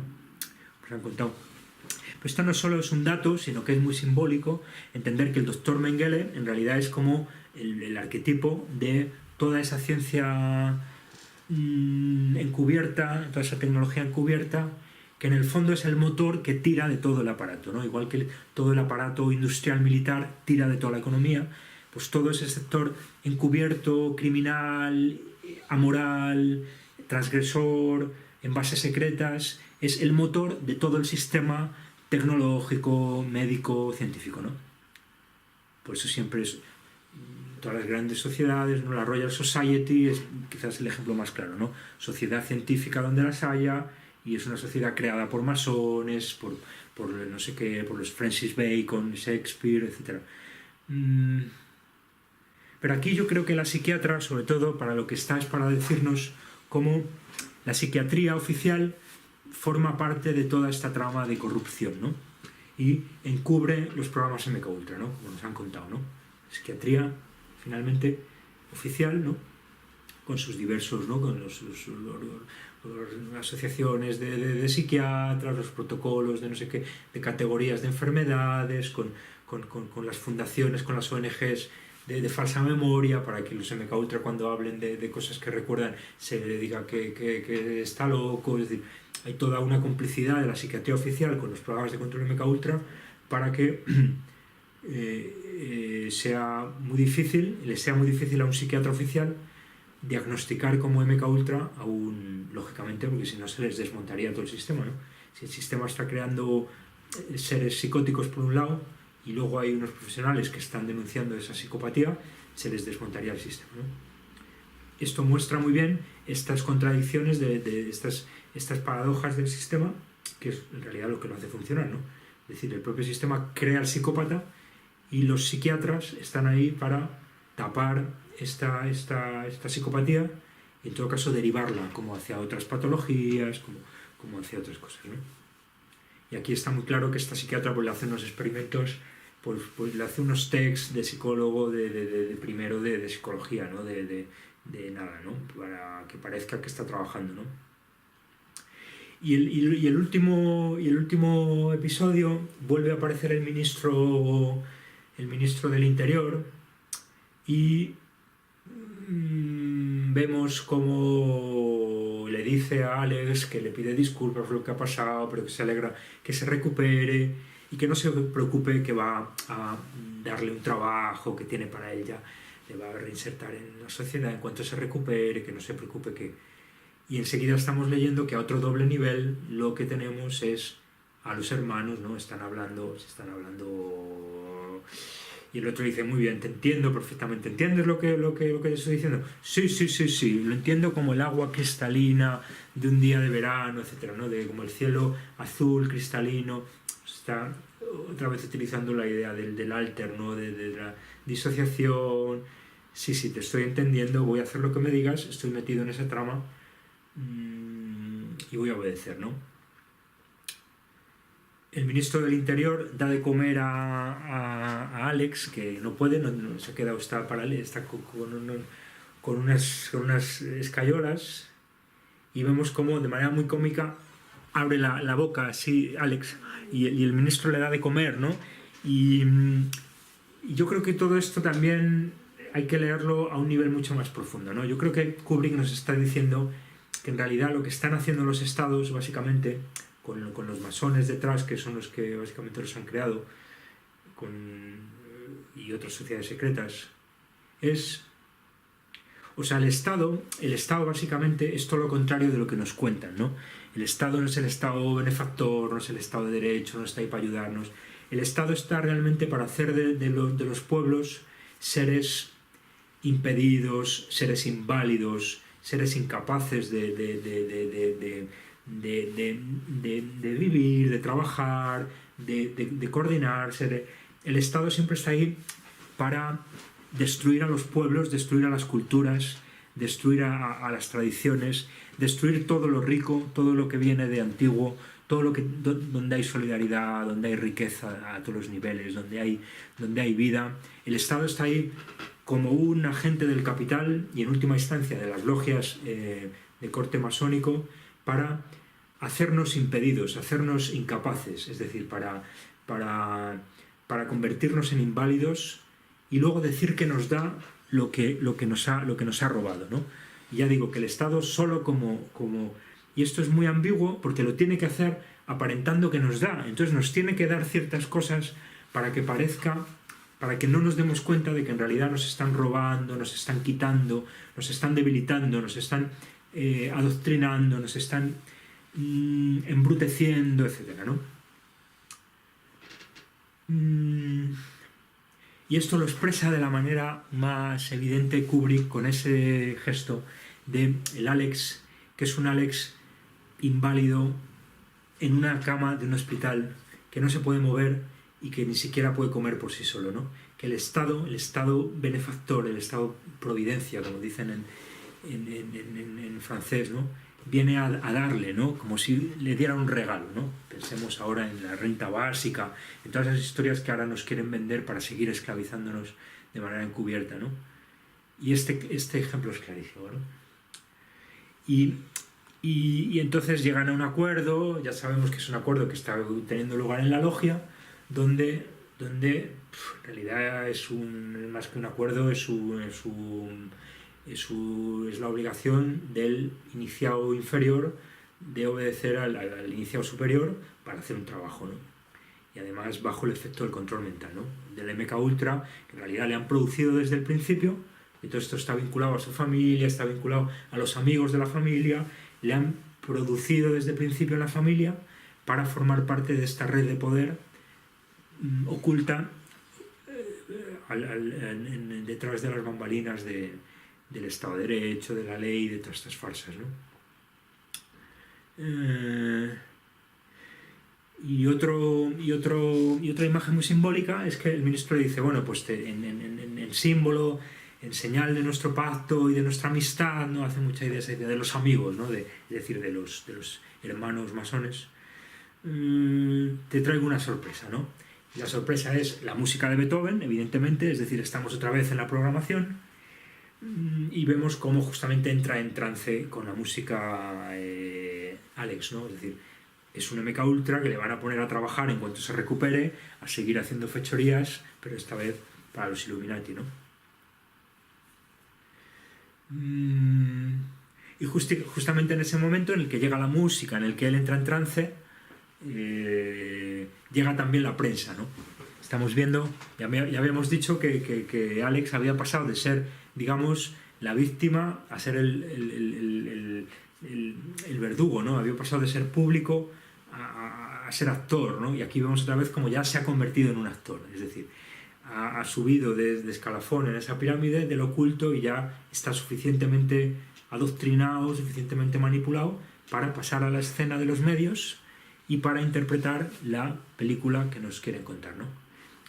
Pues han contado. Pero esto no solo es un dato, sino que es muy simbólico entender que el doctor Mengele en realidad es como el arquetipo de toda esa ciencia encubierta, toda esa tecnología encubierta, que en el fondo es el motor que tira de todo el aparato, ¿no? Igual que todo el aparato industrial militar tira de toda la economía, pues todo ese sector encubierto, criminal, amoral, transgresor, en bases secretas, es el motor de todo el sistema tecnológico, médico, científico, ¿no? Por eso siempre es todas las grandes sociedades, ¿no? La Royal Society es quizás el ejemplo más claro, ¿no? Sociedad científica donde las haya, y es una sociedad creada por masones, por no sé qué, por los Francis Bacon, Shakespeare, etc. Pero aquí yo creo que la psiquiatra, sobre todo, para lo que está es para decirnos cómo la psiquiatría oficial forma parte de toda esta trama de corrupción, ¿no? Y encubre los programas MKUltra, ¿no? Como nos han contado, ¿no? Psiquiatría, finalmente, oficial, ¿no? con sus diversos, ¿no? Con las asociaciones de psiquiatras, los protocolos de no sé qué, de categorías de enfermedades, con las fundaciones, con las ONGs de falsa memoria, para que los MKUltra cuando hablen de cosas que recuerdan se le diga que está loco. Es decir, hay toda una complicidad de la psiquiatría oficial con los programas de control MKUltra para que le sea muy difícil a un psiquiatra oficial diagnosticar como MKUltra lógicamente, porque si no se les desmontaría todo el sistema, ¿no? Si el sistema está creando seres psicóticos por un lado y luego hay unos profesionales que están denunciando esa psicopatía, se les desmontaría el sistema, ¿no? Esto muestra muy bien estas contradicciones de estas paradojas del sistema, que es en realidad lo que lo hace funcionar, ¿no? Es decir, el propio sistema crea al psicópata y los psiquiatras están ahí para tapar esta psicopatía y en todo caso derivarla como hacia otras patologías, como hacia otras cosas, ¿no? Y aquí está muy claro que esta psiquiatra pues, le hace unos experimentos, pues le hace unos texts de psicólogo primero de psicología, ¿no? De nada, ¿no? Para que parezca que está trabajando, ¿no? Y el último episodio vuelve a aparecer el ministro del Interior y vemos como le dice a Alex que le pide disculpas por lo que ha pasado, pero que se alegra que se recupere y que no se preocupe, que va a darle un trabajo que tiene para ella, le va a reinsertar en la sociedad en cuanto se recupere, que no se preocupe que... Y enseguida estamos leyendo que a otro doble nivel lo que tenemos es a los hermanos, ¿no? Se están hablando... Y el otro dice, muy bien, te entiendo perfectamente. ¿Entiendes lo que te estoy diciendo? Sí, lo entiendo como el agua cristalina de un día de verano, etcétera, ¿no? Como el cielo azul, cristalino. Está otra vez utilizando la idea del alter, ¿no? De la disociación. Sí, te estoy entendiendo, voy a hacer lo que me digas, estoy metido en esa trama y voy a obedecer, ¿no? El ministro del Interior da de comer a Alex, que no puede, no se ha quedado, está con unas escayolas, y vemos como de manera muy cómica abre la boca así Alex y el ministro le da de comer, ¿no? Y yo creo que todo esto también hay que leerlo a un nivel mucho más profundo, ¿no? Yo creo que Kubrick nos está diciendo que en realidad lo que están haciendo los estados, básicamente, con los masones detrás, que son los que básicamente los han creado, y otras sociedades secretas, es... O sea, el Estado básicamente es todo lo contrario de lo que nos cuentan, ¿no? El Estado no es el Estado benefactor, no es el Estado de derecho, no está ahí para ayudarnos. El Estado está realmente para hacer de los pueblos seres impedidos, seres inválidos, seres incapaces de vivir, de trabajar, de coordinarse. El Estado siempre está ahí para destruir a los pueblos, destruir a las culturas, destruir a las tradiciones, destruir todo lo rico, todo lo que viene de antiguo, todo lo que donde hay solidaridad, donde hay riqueza a todos los niveles, donde hay vida. El Estado está ahí como un agente del capital y en última instancia de las logias de corte masónico para hacernos impedidos, hacernos incapaces, es decir, para convertirnos en inválidos y luego decir que nos da lo que nos ha robado, ¿no? Y ya digo que el Estado solo como... Y esto es muy ambiguo porque lo tiene que hacer aparentando que nos da. Entonces nos tiene que dar ciertas cosas para que parezca, para que no nos demos cuenta de que en realidad nos están robando, nos están quitando, nos están debilitando, nos están adoctrinando, nos están embruteciendo, etc., ¿no? Y esto lo expresa de la manera más evidente Kubrick con ese gesto de el Alex, que es un Alex inválido en una cama de un hospital que no se puede mover y que ni siquiera puede comer por sí solo, ¿no? Que el Estado benefactor, el Estado providencia, como dicen en francés, ¿no? Viene a darle, ¿no? Como si le diera un regalo, ¿no? Pensemos ahora en la renta básica, en todas esas historias que ahora nos quieren vender para seguir esclavizándonos de manera encubierta, ¿no? Y este ejemplo es clarísimo, ¿no? Y entonces llegan a un acuerdo, ya sabemos que es un acuerdo que está teniendo lugar en la logia, donde en realidad más que un acuerdo, es la obligación del iniciado inferior de obedecer al iniciado superior para hacer un trabajo, ¿no? Y además bajo el efecto del control mental, ¿no? Del MK Ultra, que en realidad le han producido desde el principio, y todo esto está vinculado a su familia, está vinculado a los amigos de la familia, le han producido desde el principio en la familia para formar parte de esta red de poder oculta detrás de las bambalinas del Estado de Derecho, de la ley, de todas estas farsas, ¿no? Y otra imagen muy simbólica es que el ministro dice, bueno, pues en símbolo, en señal de nuestro pacto y de nuestra amistad, ¿no? Hace mucha idea esa idea de los amigos, ¿no? Es decir, de los hermanos masones. Te traigo una sorpresa, ¿no? La sorpresa es la música de Beethoven, evidentemente, es decir, estamos otra vez en la programación y vemos cómo justamente entra en trance con la música Alex, ¿no? Es decir, es un MK Ultra que le van a poner a trabajar en cuanto se recupere, a seguir haciendo fechorías, pero esta vez para los Illuminati, ¿no? Y justamente en ese momento en el que llega la música, en el que él entra en trance, llega también la prensa, ¿no? Estamos viendo, ya habíamos dicho que Alex había pasado de ser, digamos, la víctima a ser el verdugo, ¿no? Había pasado de ser público a ser actor, ¿no? Y aquí vemos otra vez como ya se ha convertido en un actor, es decir, ha subido de escalafón en esa pirámide del oculto y ya está suficientemente adoctrinado, suficientemente manipulado para pasar a la escena de los medios y para interpretar la película que nos quieren contar, ¿no?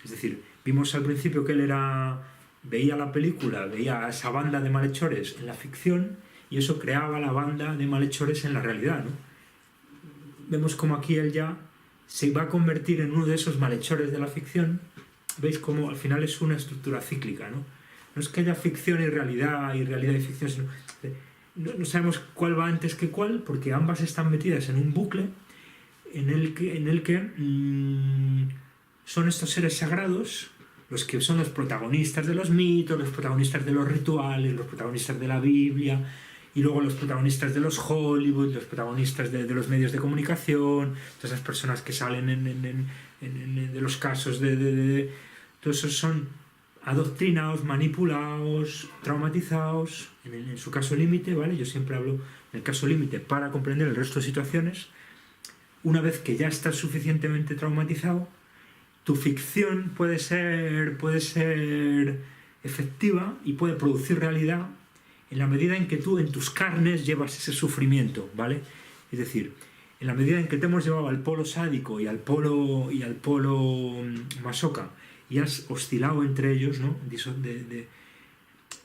Es decir, vimos al principio que él veía la película, veía a esa banda de malhechores en la ficción y eso creaba la banda de malhechores en la realidad, ¿no? Vemos como aquí él ya se va a convertir en uno de esos malhechores de la ficción. Veis cómo al final es una estructura cíclica, ¿no? No es que haya ficción y realidad y ficción, sino no sabemos cuál va antes que cuál, porque ambas están metidas en un bucle en el que son estos seres sagrados los que son los protagonistas de los mitos, los protagonistas de los rituales, los protagonistas de la Biblia, y luego los protagonistas de los Hollywood, los protagonistas de los medios de comunicación, todas esas personas que salen de los casos todos esos son adoctrinados, manipulados, traumatizados, en su caso límite, ¿vale? Yo siempre hablo en el caso límite para comprender el resto de situaciones. Una vez que ya estás suficientemente traumatizado, tu ficción puede ser efectiva y puede producir realidad en la medida en que tú en tus carnes llevas ese sufrimiento, ¿vale? Es decir, en la medida en que te hemos llevado al polo sádico y al polo masoca y has oscilado entre ellos, ¿no? En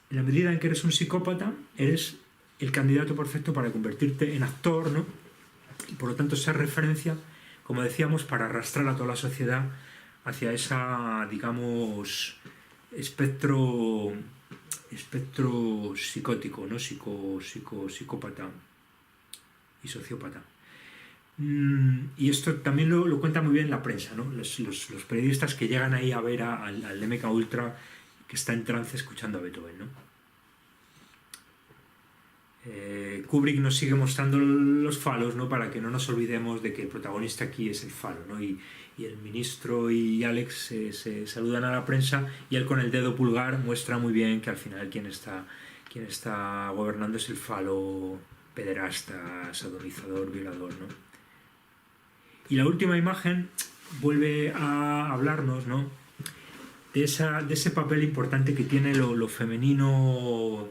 la medida en que eres un psicópata, eres el candidato perfecto para convertirte en actor, ¿no? Y por lo tanto ser referencia, como decíamos, para arrastrar a toda la sociedad hacia esa, digamos, espectro psicótico, ¿no? Psicópata y sociópata. Y esto también lo cuenta muy bien la prensa, ¿no? Los periodistas que llegan ahí a ver al MK Ultra que está en trance escuchando a Beethoven, ¿no? Kubrick nos sigue mostrando los falos, ¿no? Para que no nos olvidemos de que el protagonista aquí es el falo, ¿no? Y el ministro y Alex se saludan a la prensa y él con el dedo pulgar muestra muy bien que al final quien está gobernando es el falo pederasta, sodomizador, violador, ¿no? Y la última imagen vuelve a hablarnos, ¿no? de ese papel importante que tiene lo femenino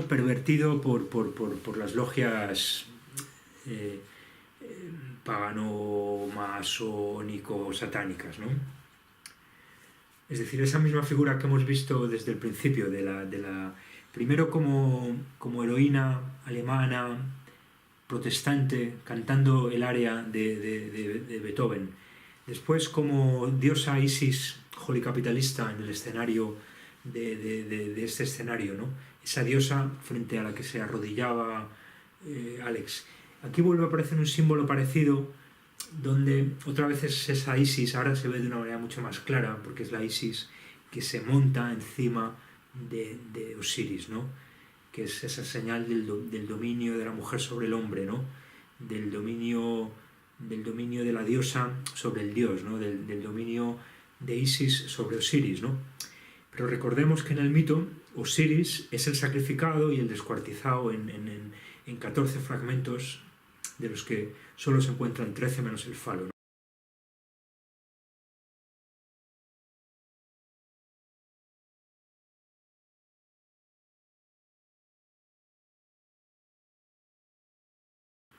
pervertido por las logias pagano, masónico, satánicas, ¿no? Es decir, esa misma figura que hemos visto desde el principio, primero como heroína alemana, protestante, cantando el aria de Beethoven, después como diosa Isis, jolicapitalista en el escenario de este escenario, ¿no? Esa diosa frente a la que se arrodillaba Alex. Aquí vuelve a aparecer un símbolo parecido, donde otra vez es esa Isis, ahora se ve de una manera mucho más clara, porque es la Isis que se monta encima de Osiris, ¿no? Que es esa señal del dominio de la mujer sobre el hombre, ¿no? Del dominio de la diosa sobre el dios, ¿no? Del dominio de Isis sobre Osiris, ¿no? Pero recordemos que en el mito Osiris es el sacrificado y el descuartizado en 14 fragmentos, de los que solo se encuentran 13 menos el falo, ¿no?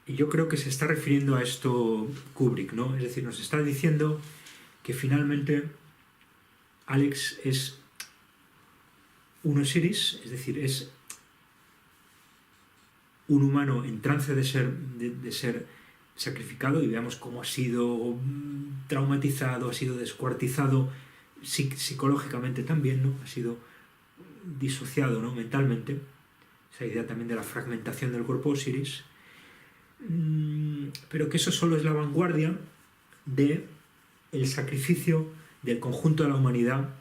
Y yo creo que se está refiriendo a esto Kubrick, ¿no? Es decir, nos está diciendo que finalmente Alex es un Osiris, es decir, es un humano en trance de ser sacrificado, y veamos cómo ha sido traumatizado, ha sido descuartizado psicológicamente también, ¿no? Ha sido disociado, ¿no? Mentalmente, esa idea también de la fragmentación del cuerpo Osiris, pero que eso solo es la vanguardia del sacrificio del conjunto de la humanidad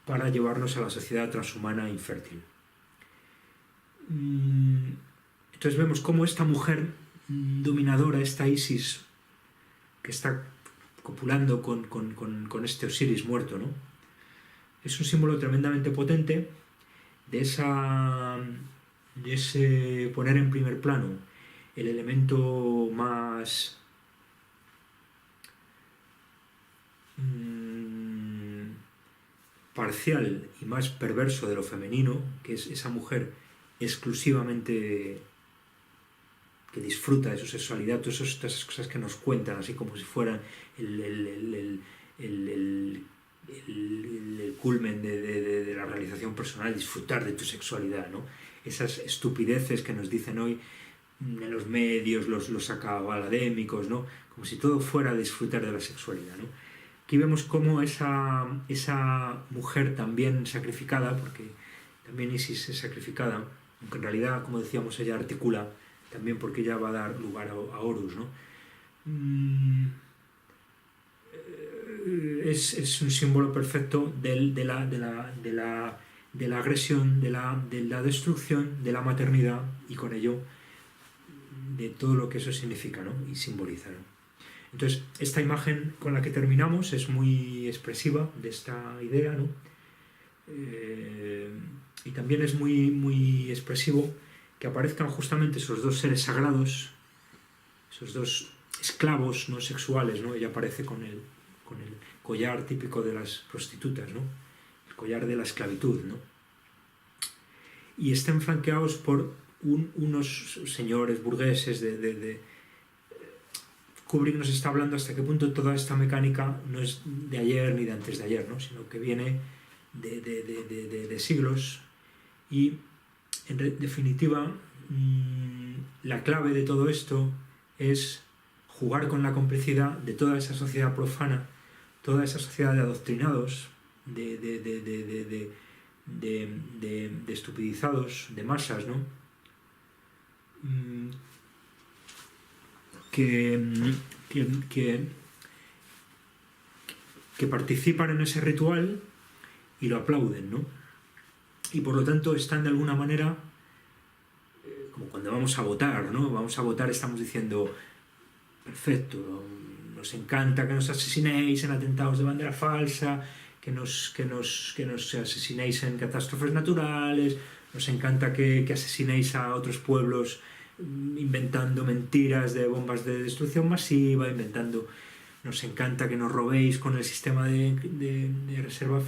para llevarnos a la sociedad transhumana e infértil. Entonces vemos cómo esta mujer dominadora, esta Isis, que está copulando con este Osiris muerto, ¿no? Es un símbolo tremendamente potente de ese poner en primer plano el elemento más parcial y más perverso de lo femenino, que es esa mujer exclusivamente que disfruta de su sexualidad, todas esas cosas que nos cuentan, así como si fueran el culmen de la realización personal, disfrutar de tu sexualidad, ¿no? Esas estupideces que nos dicen hoy en los medios, los académicos, ¿no? Como si todo fuera disfrutar de la sexualidad, ¿no? Aquí vemos cómo esa mujer también sacrificada, porque también Isis es sacrificada, aunque en realidad, como decíamos, ella articula también porque ella va a dar lugar a Horus, ¿no? Es un símbolo perfecto de la agresión, de la destrucción, de la maternidad, y con ello de todo lo que eso significa, ¿no? Y simboliza, ¿no? Entonces, esta imagen con la que terminamos es muy expresiva de esta idea, ¿no? Y también es muy expresivo que aparezcan justamente esos dos seres sagrados, esos dos esclavos no sexuales, ¿no? Ella aparece con el collar típico de las prostitutas, ¿no? El collar de la esclavitud, ¿no? Y estén flanqueados por unos señores burgueses Kubrick nos está hablando hasta qué punto toda esta mecánica no es de ayer ni de antes de ayer, ¿no? Sino que viene de siglos, y en definitiva la clave de todo esto es jugar con la complicidad de toda esa sociedad profana, toda esa sociedad de adoctrinados, de estupidizados, de masas, ¿no? Que participan en ese ritual y lo aplauden, ¿no? Y por lo tanto están de alguna manera, como cuando vamos a votar, ¿no? Vamos a votar, estamos diciendo, perfecto, nos encanta que nos asesinéis en atentados de bandera falsa, que nos asesinéis en catástrofes naturales, nos encanta que asesinéis a otros pueblos inventando mentiras de bombas de destrucción masiva, nos encanta que nos robéis con el sistema de reserva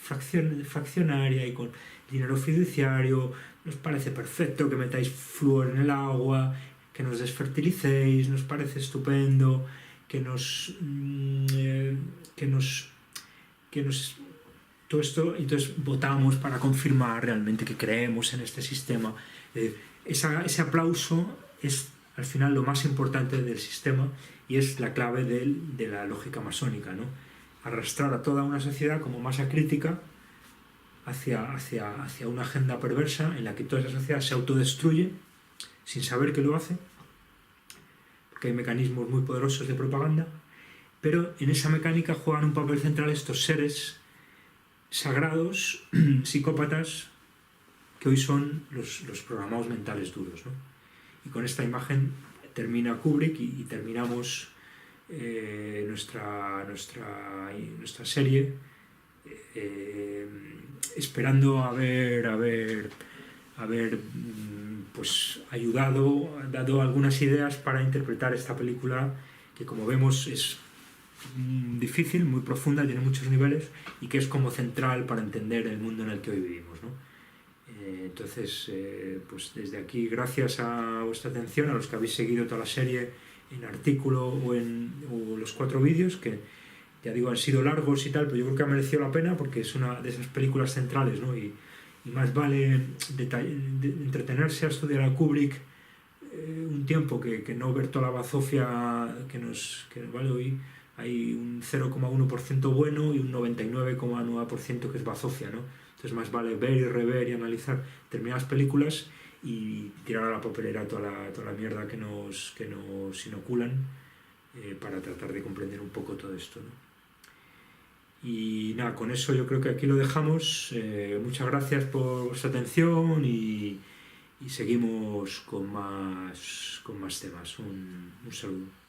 fraccionaria y con dinero fiduciario, nos parece perfecto que metáis flúor en el agua, que nos desfertilicéis, nos parece estupendo, que nos todo esto, entonces votamos para confirmar realmente que creemos en este sistema. Ese aplauso es al final lo más importante del sistema y es la clave de la lógica masónica, ¿no? Arrastrar a toda una sociedad como masa crítica hacia una agenda perversa en la que toda esa sociedad se autodestruye sin saber que lo hace, porque hay mecanismos muy poderosos de propaganda, pero en esa mecánica juegan un papel central estos seres sagrados, psicópatas, que hoy son los programados mentales duros, ¿no? Y con esta imagen termina Kubrick y terminamos nuestra serie, esperando haber pues dado algunas ideas para interpretar esta película, que como vemos es difícil, muy profunda, tiene muchos niveles y que es como central para entender el mundo en el que hoy vivimos, ¿no? Entonces, pues desde aquí, gracias a vuestra atención, a los que habéis seguido toda la serie en artículo o los 4 vídeos, que ya digo, han sido largos y tal, pero yo creo que ha merecido la pena porque es una de esas películas centrales, ¿no? Y más vale entretenerse a estudiar a Kubrick un tiempo que no ver toda la bazofia que nos vale hoy. Hay un 0,1% bueno y un 99,9% que es bazofia, ¿no? Entonces más vale ver y rever y analizar determinadas películas y tirar a la papelera toda la mierda que nos inoculan, para tratar de comprender un poco todo esto, ¿no? Y nada, con eso yo creo que aquí lo dejamos. Muchas gracias por vuestra atención y seguimos con más temas. Un saludo.